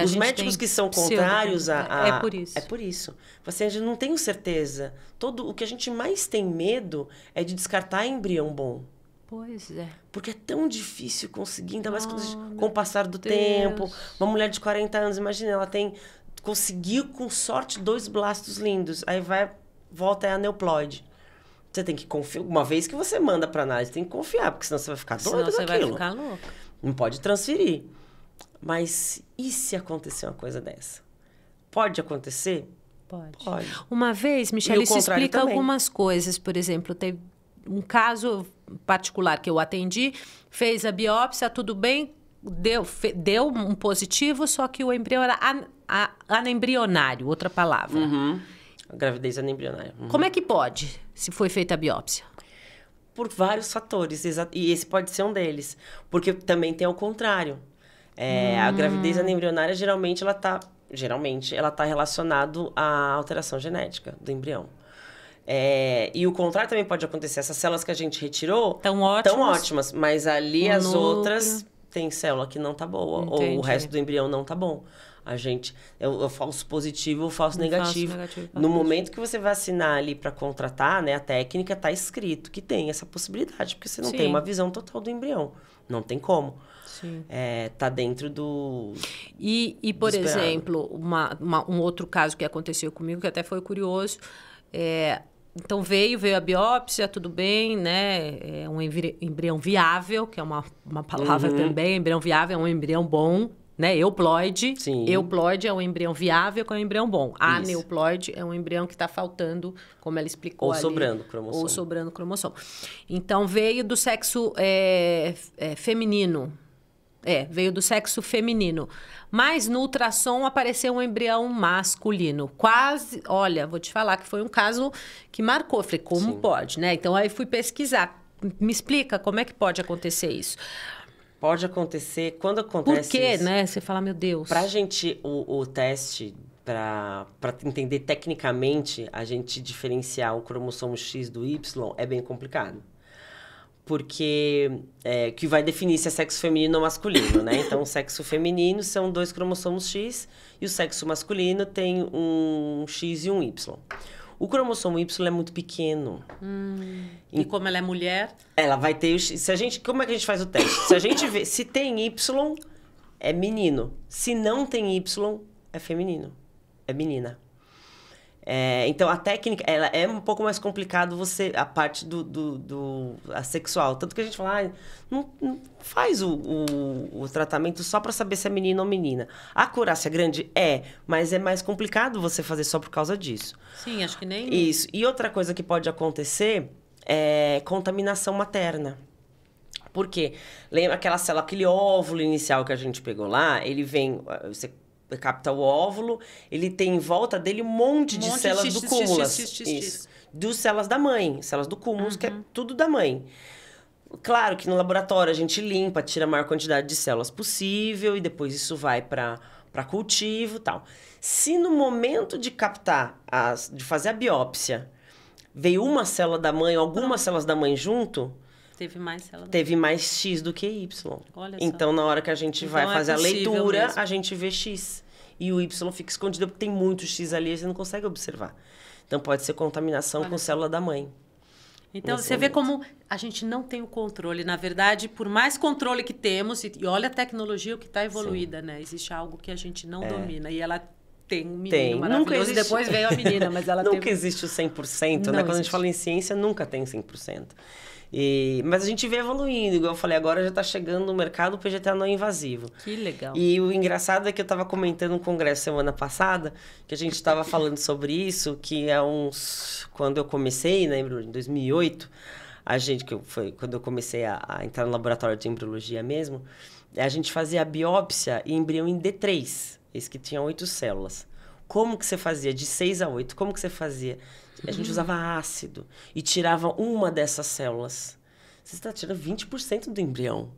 Os médicos que são contrários É por isso. É por isso. Assim, a gente não tem certeza. O que a gente mais tem medo é de descartar embrião bom. Pois é. Porque é tão difícil conseguir, ainda mais com o passar do tempo. Uma mulher de 40 anos, imagina, ela conseguiu, com sorte, 2 blastos lindos. Aí volta, é aneuploide. Você tem que confiar. Uma vez que você manda para análise, tem que confiar, porque senão você vai ficar doido daquilo. Senão você vai ficar louca. Não pode transferir. Mas e se acontecer uma coisa dessa? Pode acontecer? Pode. Uma vez, Michele, isso explica algumas coisas. Por exemplo, teve um caso particular que eu atendi, fez a biópsia, tudo bem, deu um positivo, só que o embrião era anembrionário, outra palavra. A gravidez anembrionária. Como é que pode, se foi feita a biópsia? Por vários fatores, e esse pode ser um deles. Porque também tem o contrário. A gravidez anembrionária, geralmente, ela tá relacionada à alteração genética do embrião. E o contrário também pode acontecer. Essas células que a gente retirou tão ótimas, mas ali as outras tem célula que não tá boa. Entendi. Ou o resto do embrião não tá bom. É o falso positivo ou o falso negativo. No momento que você vai assinar ali para contratar, né, a técnica, tá escrito que tem essa possibilidade, porque você não tem uma visão total do embrião. Não tem como. Sim. Tá dentro do... E por exemplo, um outro caso que aconteceu comigo, que até foi curioso, então veio a biópsia, tudo bem, né? É um embrião viável, que é uma palavra também. Embrião viável é um embrião bom, né? Euploide. Sim. Euploide é um embrião viável, que é um embrião bom. Aneuploide é um embrião que está faltando, como ela explicou ali. Ou sobrando cromossomo. Então veio do sexo feminino. Veio do sexo feminino. Mas no ultrassom apareceu um embrião masculino. Quase, olha, vou te falar que foi um caso que marcou. Eu falei, como pode, né? Então aí fui pesquisar. Me explica como é que pode acontecer isso. Pode acontecer, quando acontece... Por quê, isso, né? Você fala, meu Deus. Pra gente, o teste, para entender tecnicamente, a gente diferenciar o cromossomo X do Y é bem complicado. Porque que vai definir se é sexo feminino ou masculino, né? Então, o sexo feminino são 2 cromossomos X e o sexo masculino tem um X e um Y. O cromossomo Y é muito pequeno. E como ela é mulher? Ela vai ter... Como é que a gente faz o teste? Se a gente vê... Se tem Y, é menino. Se não tem Y, é feminino. É menina. Então, a técnica, ela é um pouco mais complicado a parte a sexual. Tanto que a gente fala, não faz o tratamento só para saber se é menino ou menina. A acurácia grande mas é mais complicado você fazer só por causa disso. Sim, acho que nem... Isso. E outra coisa que pode acontecer é contaminação materna. Por quê? Lembra aquele óvulo inicial que a gente pegou lá? Ele vem... Você capta o óvulo, ele tem em volta dele um monte de células do cúmulas. Isso. Dos células da mãe, células do cúmulo, que é tudo da mãe. Claro que no laboratório a gente limpa, tira a maior quantidade de células possível e depois isso vai para cultivo e tal. Se no momento de captar, de fazer a biópsia, veio uma célula da mãe ou algumas células da mãe junto... Teve mais X do que Y. Olha então, só. Na hora que a gente vai fazer a leitura, a gente vê X. E o Y fica escondido porque tem muito X ali e você não consegue observar. Então, pode ser contaminação com célula da mãe. Então, você vê como a gente não tem o controle. Na verdade, por mais controle que temos, e olha a tecnologia, o que está evoluída, né? Existe algo que a gente não domina. E ela tem um menino maravilhoso, e depois veio a menina, mas ela nunca existe o 100%, né? Quando a gente fala em ciência, nunca tem 100%. Mas a gente vê evoluindo, igual eu falei, agora já está chegando no mercado o PGTA não invasivo. Que legal. E o engraçado é que eu estava comentando no congresso semana passada, que a gente estava falando sobre isso, que quando eu comecei, né, em 2008, foi quando eu comecei a entrar no laboratório de embriologia mesmo, a gente fazia a biópsia e embrião em D3, esse que tinha 8 células. Como que você fazia? De 6 a 8, como que você fazia? A gente usava ácido e tirava uma dessas células. Você está tirando 20% do embrião.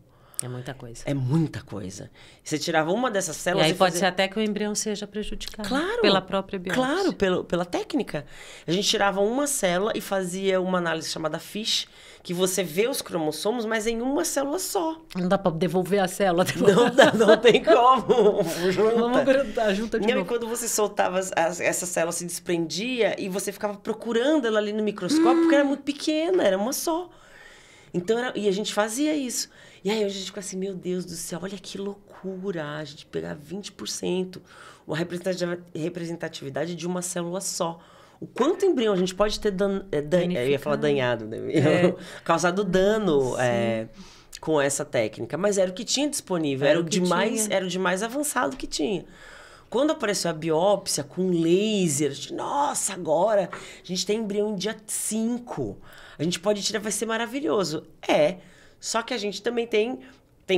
É muita coisa. É muita coisa. Você tirava uma dessas células... E aí pode ser até que o embrião seja prejudicado. Claro. Pela própria biópsia. Claro, pela técnica. A gente tirava uma célula e fazia uma análise chamada FISH, que você vê os cromossomos, mas em uma célula só. Não dá para devolver a célula. Não dá, não tem como. Vamos grudar, junta de novo. E quando você soltava, essa célula se desprendia e você ficava procurando ela ali no microscópio, porque era muito pequena, era uma só. Então, e a gente fazia isso. E aí a gente ficou assim, meu Deus do céu, olha que loucura, a gente pegar 20%, uma representatividade de uma célula só. O quanto embrião a gente pode ter eu ia falar danhado, né? Causado dano com essa técnica. Mas era o que tinha disponível, era o de mais avançado que tinha. Quando apareceu a biópsia com laser, nossa, agora a gente tem embrião em dia 5. A gente pode tirar, vai ser maravilhoso. Só que a gente também tem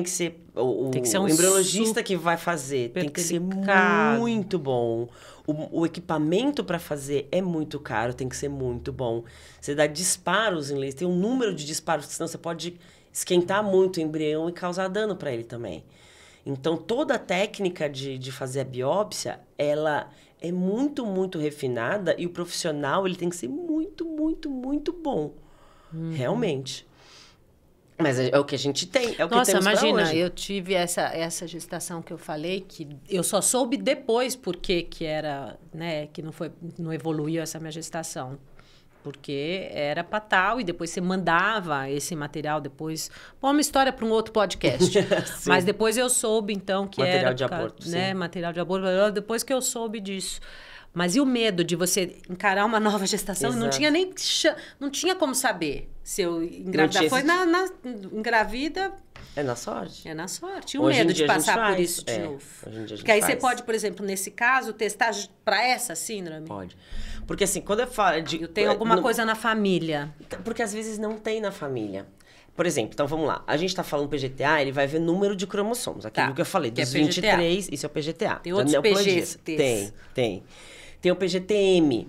que ser o embriologista que vai fazer, tem que ser muito bom. O equipamento para fazer é muito caro, tem que ser muito bom. Você dá disparos em laser, tem um número de disparos, senão você pode esquentar muito o embrião e causar dano para ele também. Então, toda a técnica de fazer a biópsia, ela é muito, muito refinada e o profissional ele tem que ser muito, muito, muito bom. Realmente. Mas é o que a gente tem, é o que temos pra hoje. Nossa, imagina, eu tive essa gestação que eu falei, que eu só soube depois porque que era, né, que não evoluiu essa minha gestação. Porque era para tal, e depois você mandava esse material depois. Bom, uma história para um outro podcast. Mas depois eu soube, então, que material era... de aborto, né, material de aborto, depois que eu soube disso. Mas e o medo de você encarar uma nova gestação? Não tinha como saber se eu engravidar. Foi engravida... É na sorte. É na sorte. E o medo de passar por isso de novo. Porque aí você pode, por exemplo, nesse caso, testar para essa síndrome? Pode. Porque assim, quando eu falo de... Eu tenho alguma coisa na família. Porque às vezes não tem na família. Por exemplo, então vamos lá. A gente tá falando PGTA, ele vai ver número de cromossomos. Aquilo que eu falei, dos 23, isso é o PGTA. Tem outros PGs. Tem. Tem o PGTM,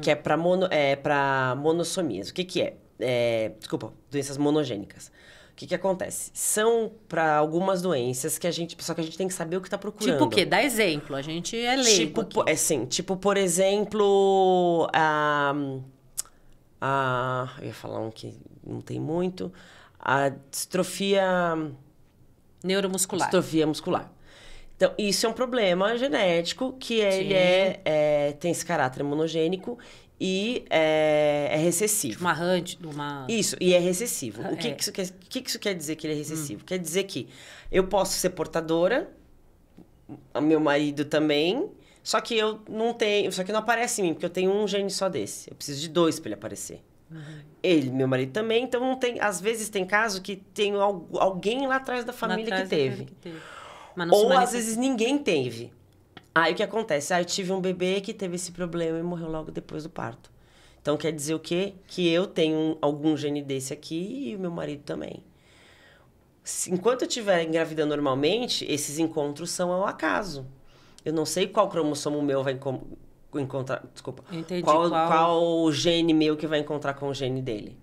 que é para monossomias. O que é? Doenças monogênicas. O que acontece? São para algumas doenças que só que a gente tem que saber o que está procurando. Tipo o quê? Dá exemplo. A gente é leigo. Tipo, por exemplo, eu ia falar um que não tem muito. A distrofia... Neuromuscular. Distrofia muscular. Então, isso é um problema genético que ele tem esse caráter monogênico e é recessivo. Isso, e é recessivo. O que isso quer dizer que ele é recessivo? Quer dizer que eu posso ser portadora, o meu marido também, só que eu não tenho, só que não aparece em mim, porque eu tenho um gene só desse. Eu preciso de 2 para ele aparecer. Ele, meu marido também, então não tem, às vezes tem caso que tem alguém lá atrás da família que teve. Ou às vezes ninguém teve. Aí o que acontece? Eu tive um bebê que teve esse problema e morreu logo depois do parto. Então quer dizer o quê? Que eu tenho algum gene desse aqui e o meu marido também. Enquanto eu estiver engravidando normalmente, esses encontros são ao acaso. Eu não sei qual cromossomo meu vai encontrar... Desculpa. Entendi, qual gene meu que vai encontrar com o gene dele.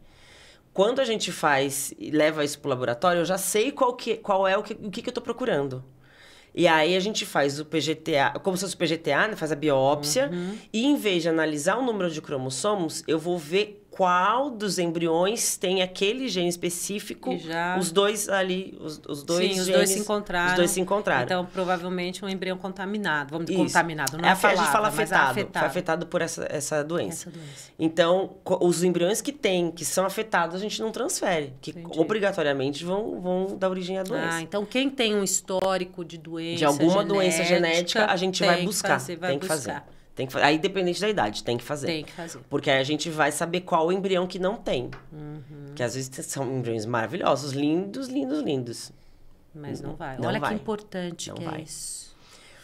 Quando a gente leva isso para o laboratório, eu já sei qual é o que eu estou procurando. E aí a gente faz o PGTA, como se fosse o PGTA, né? Faz a biópsia. E em vez de analisar o número de cromossomos, eu vou ver qual dos embriões tem aquele gene específico. Os dois ali, os dois genes... Sim, os dois se encontraram. Os dois se encontraram. Então, provavelmente, um embrião contaminado. Vamos dizer, contaminado, não é a gente fala palavra, afetado. Foi afetado por essa doença. Essa doença. Então, os embriões que são afetados, a gente não transfere. Que obrigatoriamente vão dar origem à doença. Ah, então quem tem um histórico de doença de alguma doença genética, a gente vai buscar. Tem que fazer. Aí, dependente da idade, tem que fazer. Tem que fazer. Porque aí a gente vai saber qual o embrião que não tem. Que às vezes são embriões maravilhosos, lindos, lindos, lindos. Mas não vai. Não Olha vai. que importante Não que vai. é isso.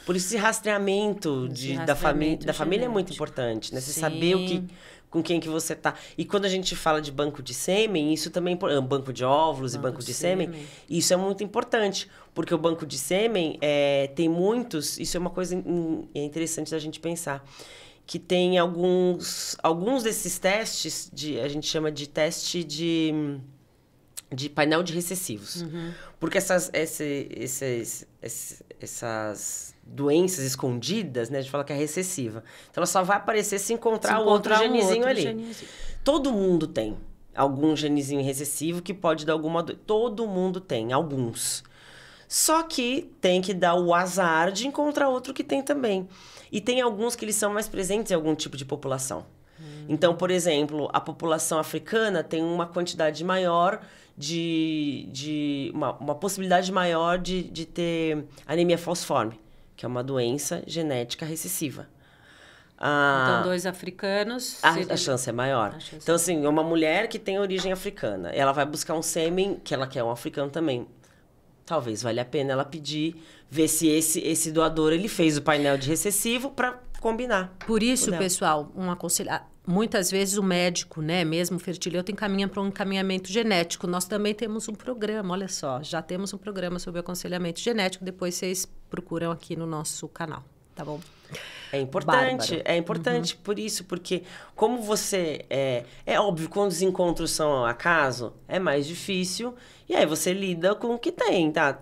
Por isso, esse rastreamento da família é muito importante, né? Você saber com quem que você tá. E quando a gente fala de banco de sêmen, isso também é importante. Banco de óvulos e banco de sêmen, isso é muito importante. Porque o banco de sêmen tem muitos... Isso é uma coisa interessante da gente pensar. Que tem alguns desses testes, a gente chama de teste de painel de recessivos. Porque essas doenças escondidas, né? A gente fala que é recessiva. Então, ela só vai aparecer se encontrar o outro genezinho ali. Todo mundo tem algum genezinho recessivo que pode dar alguma doença. Todo mundo tem, alguns. Só que tem que dar o azar de encontrar outro que tem também. E tem alguns que eles são mais presentes em algum tipo de população. Então, por exemplo, a população africana tem uma quantidade maior uma possibilidade maior de ter anemia falciforme, que é uma doença genética recessiva. Então, 2 africanos... A chance é maior. Então, assim, uma mulher que tem origem africana, ela vai buscar um sêmen que ela quer um africano também. Talvez valha a pena ela pedir, ver se esse doador ele fez o painel de recessivo para combinar. Por isso, pessoal, muitas vezes o médico, né, mesmo o fertileuta, encaminha para um encaminhamento genético. Nós também temos um programa, olha só, já temos um programa sobre aconselhamento genético, depois vocês procuram aqui no nosso canal, tá bom? É importante, por isso, porque como você... É óbvio, quando os encontros são ao acaso, é mais difícil, e aí você lida com o que tem, tá?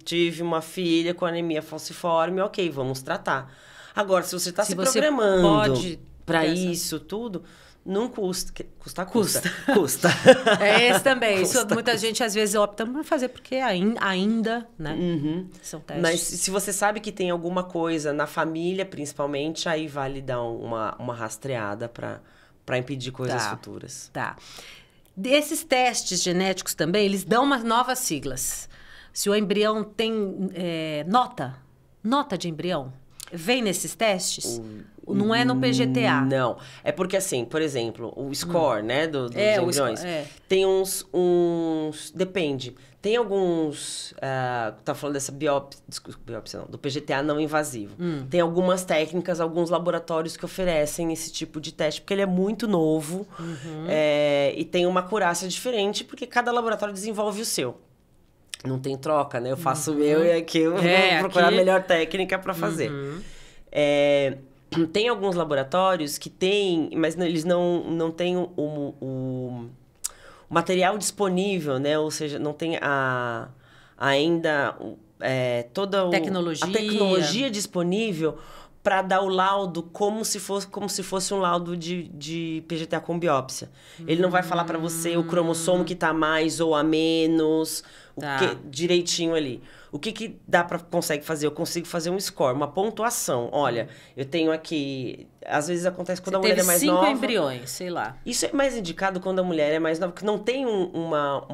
Tive uma filha com anemia falciforme, ok, vamos tratar. Agora, se você está se programando para isso tudo, não custa. Custa. É esse também. Isso muita gente às vezes opta por fazer porque ainda, né? São testes. Mas se você sabe que tem alguma coisa na família, principalmente, aí vale dar uma rastreada para impedir coisas futuras. Tá. Desses testes genéticos também, eles dão umas novas siglas. Se o embrião tem nota de embrião, vem nesses testes? Não é no PGTA? Não. É porque, assim, por exemplo, o score, né, dos embriões, tem uns... Depende. Tem alguns... tá falando dessa biópsia não, do PGTA não invasivo. Tem algumas técnicas, alguns laboratórios que oferecem esse tipo de teste, porque ele é muito novo e tem uma acurácia diferente, porque cada laboratório desenvolve o seu. Não tem troca, né? Eu faço o meu e aqui eu vou procurar a melhor técnica para fazer. Tem alguns laboratórios que têm, mas eles não têm o material disponível, né? Ou seja, não tem ainda toda a tecnologia disponível para dar o laudo como se fosse um laudo de PGTA com biópsia. Ele não vai falar para você o cromossomo que está a mais ou a menos, direitinho ali. O que consegue fazer? Eu consigo fazer um score, uma pontuação. Olha, eu tenho aqui... Às vezes acontece quando a mulher é mais nova. 5 embriões, sei lá. Isso é mais indicado quando a mulher é mais nova, porque não tem uma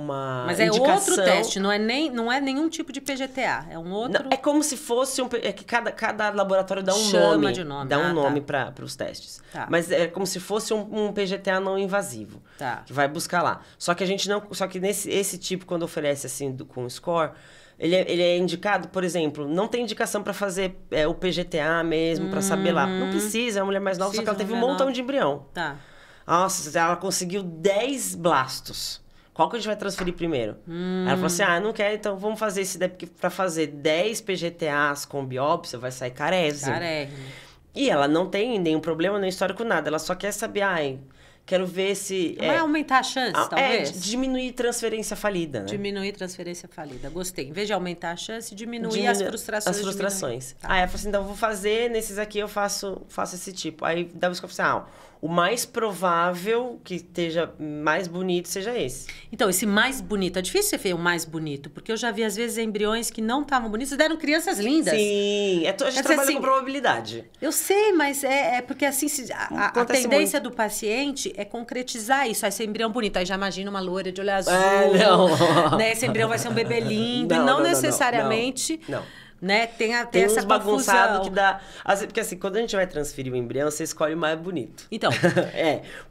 Mas é outro teste, não é nenhum tipo de PGTA, é um outro... Não, é como se fosse que cada laboratório dá um Chama de nome. Dá um nome para os testes. Mas é como se fosse um PGTA não invasivo. Que vai buscar lá. Só que a gente não... Só que esse tipo, quando oferece assim com score... Ele é indicado, por exemplo, não tem indicação para fazer o PGTA mesmo, para saber lá. Não precisa, é uma mulher mais nova, só que ela teve um montão de embrião. Nossa, ela conseguiu 10 blastos. Qual que a gente vai transferir primeiro? Ela falou assim, não quer, então vamos fazer esse daí, porque para fazer 10 PGTAs com biópsia vai sair carésimo. E ela não tem nenhum problema, nem histórico, nada. Ela só quer saber, quero ver se... Vai aumentar a chance, talvez? Diminuir transferência falida, né? Diminuir transferência falida. Gostei. Em vez de aumentar a chance, diminuir as frustrações. As frustrações. Aí ela falou assim, então eu vou fazer, nesses aqui eu faço esse tipo. Aí dá o escopo assim, o mais provável que esteja mais bonito seja esse. Então, esse mais bonito, é difícil você ver o mais bonito, porque eu já vi, às vezes, embriões que não estavam bonitos, deram crianças lindas. Sim, a gente trabalha assim, com probabilidade. Eu sei, mas é porque assim, a tendência muito. do paciente é concretizar isso. Aí esse embrião bonito, aí já imagina uma loira de olho azul, não. né? Esse embrião vai ser um bebê lindo, e não necessariamente... Não. Né? Tem uns essa bagunçado confusão. que dá... Porque assim, quando a gente vai transferir o embrião, você escolhe o mais bonito. Então.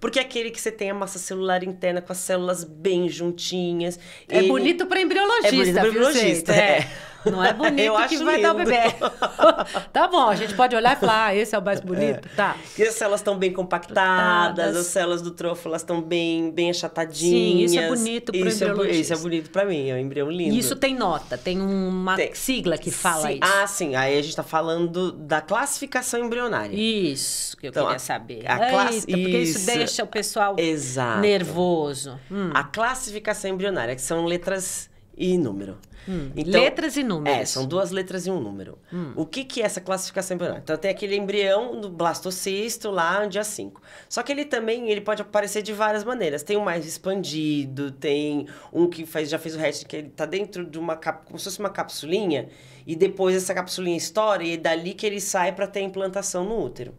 Porque é aquele que você tem a massa celular interna com as células bem juntinhas. É bonito para embriologista, é bonito para embriologista, Não é bonito que vai lindo. dar o bebê. Tá bom, a gente pode olhar e falar, esse é o mais bonito, tá. Porque as células estão bem compactadas, as células do trofo, elas estão bem achatadinhas. Sim, isso é bonito pro embriologista. Isso é bonito para mim, é um embrião lindo. Isso tem nota, tem uma sigla que fala isso. Ah, sim, aí a gente tá falando da classificação embrionária. Isso que eu queria saber. Porque isso deixa o pessoal nervoso. A classificação embrionária, que são letras e número. Então, letras e números. São 2 letras e um número. O que é essa classificação embrionária? Então, tem aquele embrião do blastocisto lá no dia 5. Só que ele pode aparecer de várias maneiras. Tem um mais expandido, tem um que já fez o hatch, que ele tá dentro de como se fosse uma capsulinha, e depois essa capsulinha estoura, e é dali que ele sai para ter implantação no útero.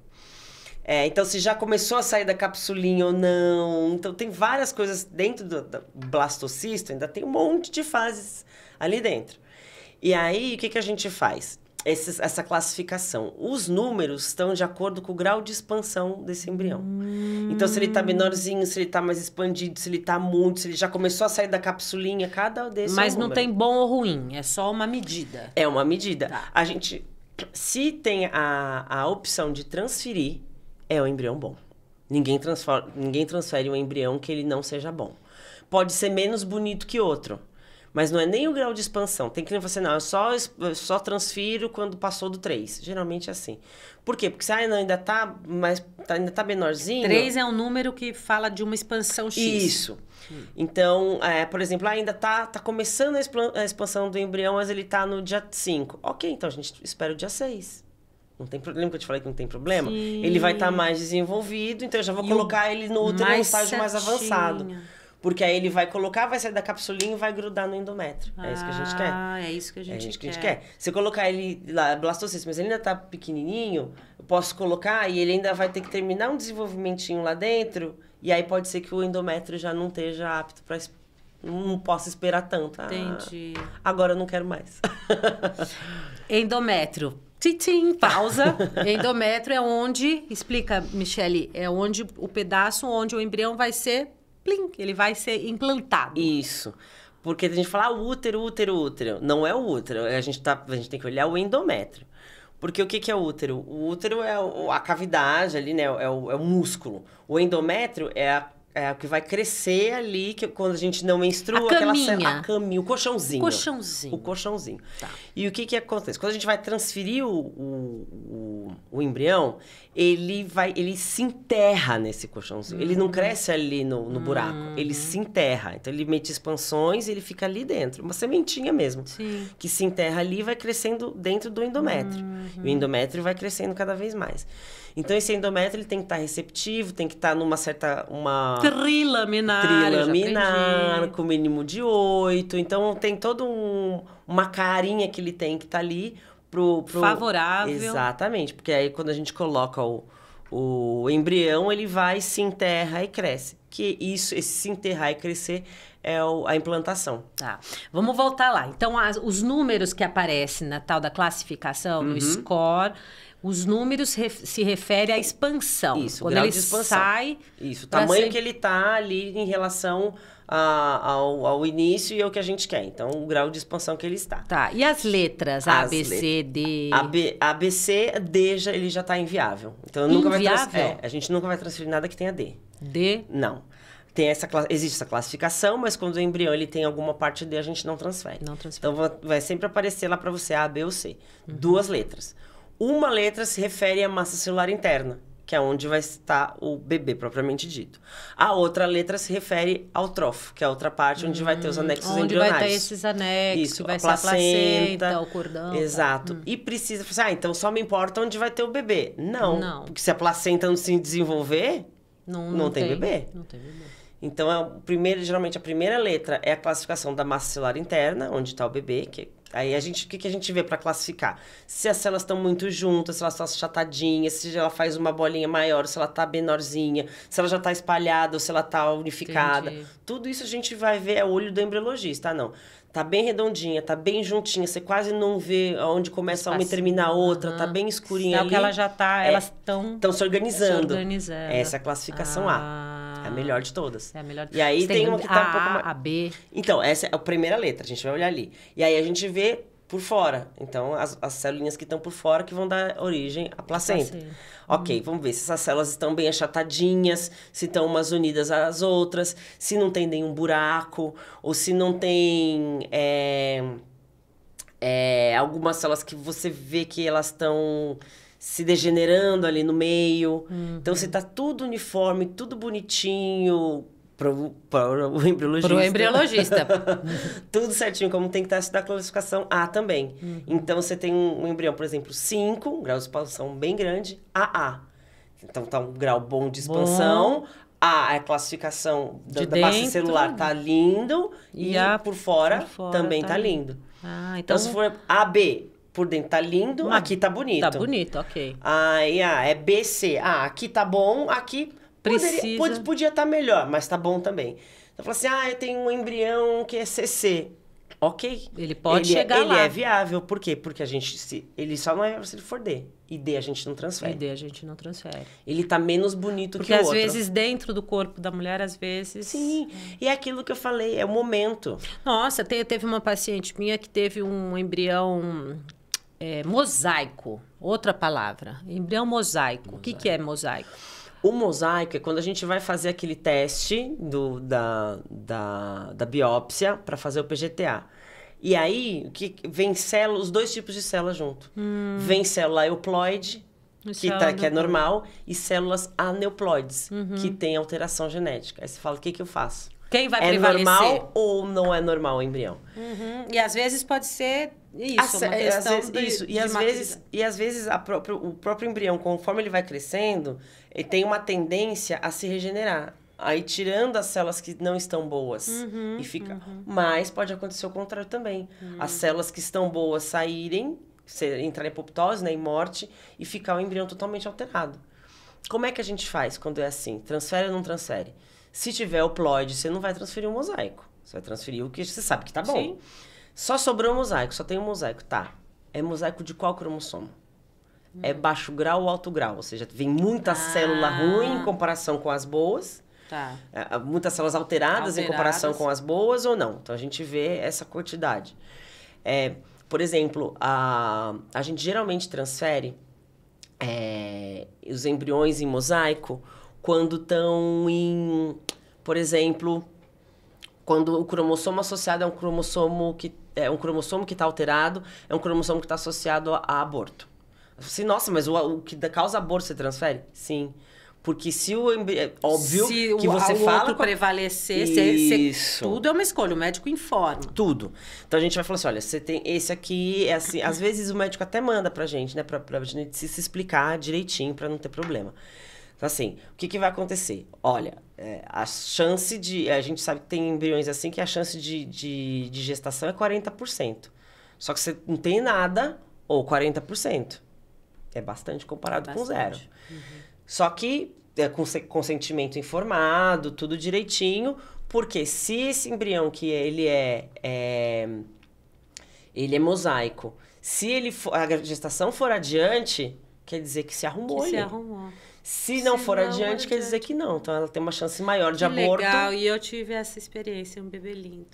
Então, se já começou a sair da capsulinha ou não. Então, tem várias coisas dentro do blastocisto, ainda tem um monte de fases ali dentro. E aí, o que a gente faz? Essa classificação. Os números estão de acordo com o grau de expansão desse embrião. Então, se ele tá menorzinho, se ele tá mais expandido, se ele tá muito, se ele já começou a sair da capsulinha, cada desse Mas é um não número. tem bom ou ruim, é só uma medida. É uma medida. Tá. A gente, se tem a opção de transferir, é o embrião bom. Ninguém transfere um embrião que ele não seja bom. Pode ser menos bonito que outro, mas não é nem o grau de expansão. Tem que nem você, não, eu só transfiro quando passou do 3. Geralmente é assim. Por quê? Porque você ainda tá menorzinho. 3 é um número que fala de uma expansão X. Isso. Então, por exemplo, ainda tá começando a expansão do embrião, mas ele tá no dia 5. Ok, então a gente espera o dia 6. Não tem problema, que eu te falei que não tem problema. Sim. Ele vai estar mais desenvolvido, então eu já vou colocar ele no útero em um estágio mais avançado. Porque aí ele vai sair da capsulinha e vai grudar no endométrio. É isso que a gente quer. É isso que a gente quer. Se eu colocar ele lá, blastocisto, mas ele ainda tá pequenininho, eu posso colocar e ele ainda vai ter que terminar um desenvolvimentinho lá dentro, e aí pode ser que o endométrio já não esteja apto para... Não posso esperar tanto. Entendi. Agora eu não quero mais. Endométrio. Titim, pausa. Endométrio é onde, explica, Michele, é onde o pedaço onde o embrião vai ser, plim, ele vai ser implantado. Isso. Porque a gente fala útero. Não é o útero, a gente tem que olhar o endométrio. Porque o que é o útero? O útero é a cavidade ali, né? É o músculo. O endométrio é o que vai crescer ali, que quando a gente não menstrua, a caminha, o colchãozinho. O colchãozinho. Tá. E o que acontece? Quando a gente vai transferir o embrião, ele se enterra nesse colchãozinho. Ele não cresce ali no buraco, ele se enterra. Então, ele emite expansões e ele fica ali dentro. Uma sementinha mesmo. Sim. Que se enterra ali e vai crescendo dentro do endométrio. E o endométrio vai crescendo cada vez mais. Então, esse endométrio ele tem que estar receptivo, tem que estar numa certa... Trilaminar, com mínimo de 8. Então, tem toda uma carinha que ele tem que estar ali pro... Favorável. Exatamente. Porque aí, quando a gente coloca o embrião, ele vai, se enterra e cresce. Esse se enterrar e crescer é a implantação. Tá. Vamos voltar lá. Então, os números que aparecem na tal da classificação, no score... Os números se referem à expansão. Isso, quando grau ele de expansão. sai... Isso, o tamanho que ele tá ali em relação ao início e ao que a gente quer. Então, o grau de expansão que ele está. Tá, e as letras? A, B, C, D... A, B, C, D, ele já está inviável. Então, a gente nunca vai transferir nada que tenha D. D? Não. Existe essa classificação, mas quando o embrião ele tem alguma parte D, a gente não transfere. Então, vai sempre aparecer lá para você A, B ou C. 2 letras. Uma letra se refere à massa celular interna, que é onde vai estar o bebê, propriamente dito. A outra letra se refere ao trofo, que é a outra parte onde vai ter os anexos embrionários. Onde vai ter esses anexos, isso, vai ser a placenta, o cordão. Exato. E precisa... então só me importa onde vai ter o bebê. Não. Porque se a placenta não se desenvolver, não tem bebê. Não tem bebê. Então, geralmente a primeira letra é a classificação da massa celular interna, onde está o bebê, aí o que a gente vê para classificar? Se as células estão muito juntas, se elas estão achatadinhas, se ela faz uma bolinha maior, se ela está menorzinha, se ela já está espalhada ou se ela está unificada. Entendi. Tudo isso a gente vai ver é o olho do embriologista, não. Tá bem redondinha, tá bem juntinha, você quase não vê onde começa uma e termina a outra, tá bem escurinha ali. É o que ela já tá, elas estão se organizando. organizando. Essa é a classificação A. É a melhor de todas. É a melhor. E aí tem uma que tá um pouco mais... A, B. Então, essa é a primeira letra, a gente vai olhar ali. E aí a gente vê por fora. Então, as células que estão por fora que vão dar origem à placenta. Ok, vamos ver se essas células estão bem achatadinhas, se estão umas unidas às outras, se não tem nenhum buraco, ou se não tem algumas células que você vê que elas estão se degenerando ali no meio. Então, se tá tudo uniforme, tudo bonitinho para o embriologista. Para o embriologista. Tudo certinho, como tem que estar da classificação A também. Então, você tem um embrião, por exemplo, 5, um grau de expansão bem grande, AA. Então, tá um grau bom de expansão. A classificação da massa celular tá lindo. E por fora também tá lindo. Então, se for AB... Por dentro tá lindo, aqui tá bonito. Tá bonito, ok. Aí, é BC. Aqui tá bom, aqui podia estar melhor, mas tá bom também. Então, fala assim, eu tenho um embrião que é CC. Ok. Ele pode chegar lá. Ele é viável. Por quê? Porque ele só não é viável se ele for D. E D a gente não transfere. Ele tá menos bonito que o outro. Porque às vezes dentro do corpo da mulher, às vezes... Sim, e é aquilo que eu falei, é o momento. Nossa, teve uma paciente minha que teve um embrião... mosaico, outra palavra. Embrião mosaico. O que é mosaico? O mosaico é quando a gente vai fazer aquele teste da biópsia para fazer o PGTA. E aí, vem os dois tipos de células junto. Vem célula euploide, que é normal, e células aneuploides, que tem alteração genética. Aí você fala, o que eu faço? Quem vai prevalecer? É normal ou não é normal o embrião? E às vezes pode ser isso, uma questão E às vezes o próprio embrião, conforme ele vai crescendo, ele tem uma tendência a se regenerar. Aí tirando as células que não estão boas e fica. Mas pode acontecer o contrário também. As células que estão boas saírem, entrar em apoptose, né, em morte, e ficar o embrião totalmente alterado. Como é que a gente faz quando é assim? Transfere ou não transfere? Se tiver euploide, você não vai transferir o mosaico. Você vai transferir o que você sabe que tá bom. Sim. Só sobrou o mosaico, só tem um mosaico. Tá. É mosaico de qual cromossomo? É baixo grau ou alto grau? Ou seja, vem muita célula ruim em comparação com as boas. Tá. Muitas células alteradas em comparação com as boas ou não. Então, a gente vê essa quantidade. Por exemplo, a gente geralmente transfere os embriões em mosaico quando estão em... Por exemplo, quando o cromossomo associado é um cromossomo que está alterado, é um cromossomo que está associado a aborto. Assim, nossa, mas o que causa aborto você transfere? Sim. Porque se o embrião... Óbvio que você fala... outro prevalecer, tudo é uma escolha, o médico informa. Tudo. Então, a gente vai falar assim, olha, você tem esse aqui, é assim... Às vezes, o médico até manda pra gente, né? Pra gente se explicar direitinho, pra não ter problema. Então, assim, o que vai acontecer? Olha, a chance de... A gente sabe que tem embriões assim que a chance de gestação é 40%. Só que você não tem nada, ou 40%. É bastante comparado com zero. Só que com consentimento informado, tudo direitinho, porque se esse embrião que ele é mosaico, se a gestação for adiante, quer dizer que se arrumou. Se não for adiante, quer dizer que não. Então, ela tem uma chance maior de aborto. Legal, e eu tive essa experiência, um bebê lindo.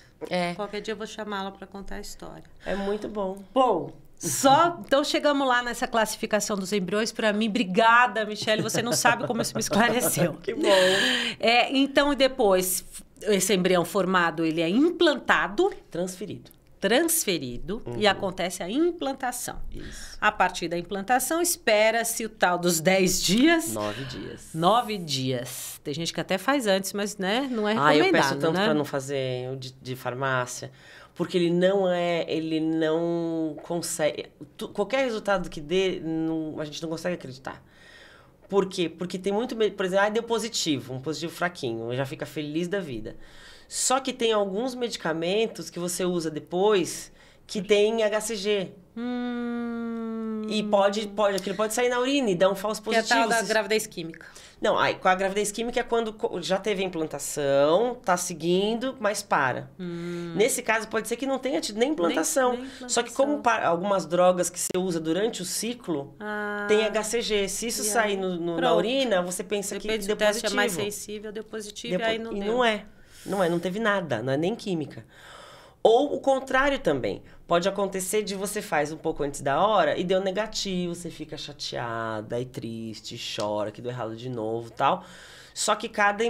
Qualquer dia eu vou chamá-la para contar a história. É muito bom. Bom, então chegamos lá nessa classificação dos embriões. Para mim, obrigada, Michele, você não sabe como isso me esclareceu. Que bom. Então, depois, esse embrião formado, ele é implantado. Transferido e acontece a implantação. Isso. A partir da implantação, espera-se o tal dos 10 dias. 9 dias. 9 dias. Tem gente que até faz antes, mas né, não é recomendado, eu peço tanto para não fazer o de farmácia, porque ele não consegue... Qualquer resultado que dê, a gente não consegue acreditar. Por quê? Porque tem muito... Por exemplo, deu positivo, um positivo fraquinho, já fica feliz da vida. Só que tem alguns medicamentos que você usa depois que tem HCG. E aquilo pode sair na urina e dar um falso positivo. Que é a tal da gravidez química. Não, aí, com a gravidez química é quando já teve a implantação, tá seguindo, mas para. Nesse caso, pode ser que não tenha tido nem implantação. Nem implantação. Só que como algumas drogas que você usa durante o ciclo, tem HCG. Se isso sair na urina, você pensa que deu positivo. Se o teste é mais sensível, deu positivo e aí não deu. Não teve nada, não é nem química. Ou o contrário também. Pode acontecer de você faz um pouco antes da hora e deu negativo, você fica chateada e triste, chora, que deu errado de novo e tal. Só que cada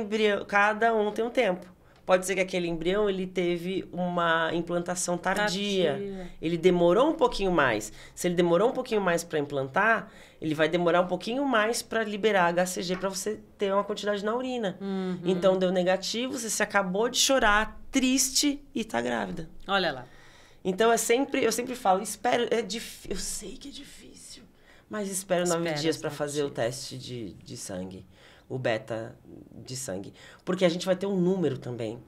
um tem um tempo. Pode ser que aquele embrião ele teve uma implantação tardia. Ele demorou um pouquinho mais. Se ele demorou um pouquinho mais para implantar, ele vai demorar um pouquinho mais para liberar HCG para você ter uma quantidade na urina. Então deu negativo, você se acabou de chorar, triste e tá grávida. Olha lá. Então eu sempre falo, eu sei que é difícil, mas espero 9 dias para fazer o teste de sangue. O beta de sangue. Porque a gente vai ter um número também.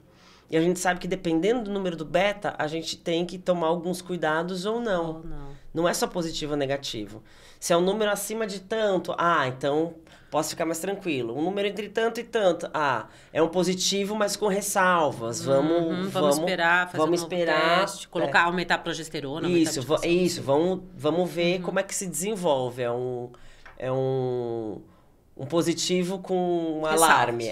E a gente sabe que dependendo do número do beta, a gente tem que tomar alguns cuidados ou não. Não é só positivo ou negativo. Se é um número acima de tanto, então posso ficar mais tranquilo. Um número entre tanto e tanto, é um positivo, mas com ressalvas. Vamos esperar, fazer um novo teste, aumentar a progesterona. Isso, vamos ver como é que se desenvolve. É um positivo com um alarme,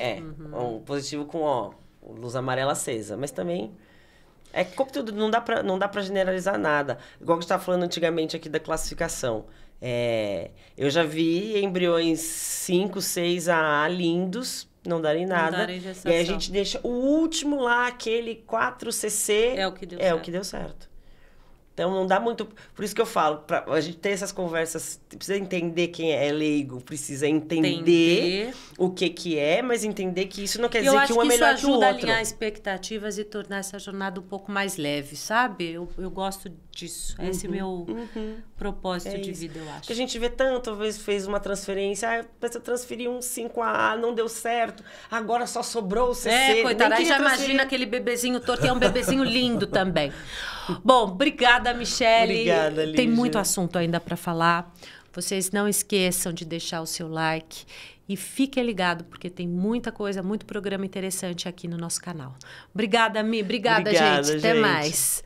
um positivo com luz amarela acesa, mas também como tudo, não dá pra generalizar nada. Igual que a gente estava falando antigamente aqui da classificação. Eu já vi embriões 5, 6 AA lindos, não darem nada. E aí a gente deixa o último lá, aquele 4cc, é o que deu certo. Então, não dá muito... Por isso que eu falo, pra a gente ter essas conversas, precisa entender quem é leigo, precisa entender o que é, mas entender que isso não quer dizer que um é melhor que o outro. Eu acho que isso ajuda a alinhar expectativas e tornar essa jornada um pouco mais leve, sabe? Eu gosto disso. Esse é meu propósito de vida, eu acho. Porque a gente vê tanto, às vezes fez uma transferência, eu transferi um 5AA, não deu certo, agora só sobrou o CC. Coitada, aí já imagina aquele bebezinho torto, que é um bebezinho lindo também. Bom, obrigada, Michele. Obrigada, Lígia. Tem muito assunto ainda para falar. Vocês não esqueçam de deixar o seu like e fiquem ligados, porque tem muita coisa, muito programa interessante aqui no nosso canal. Obrigada, Mi. Obrigada, gente. Até mais.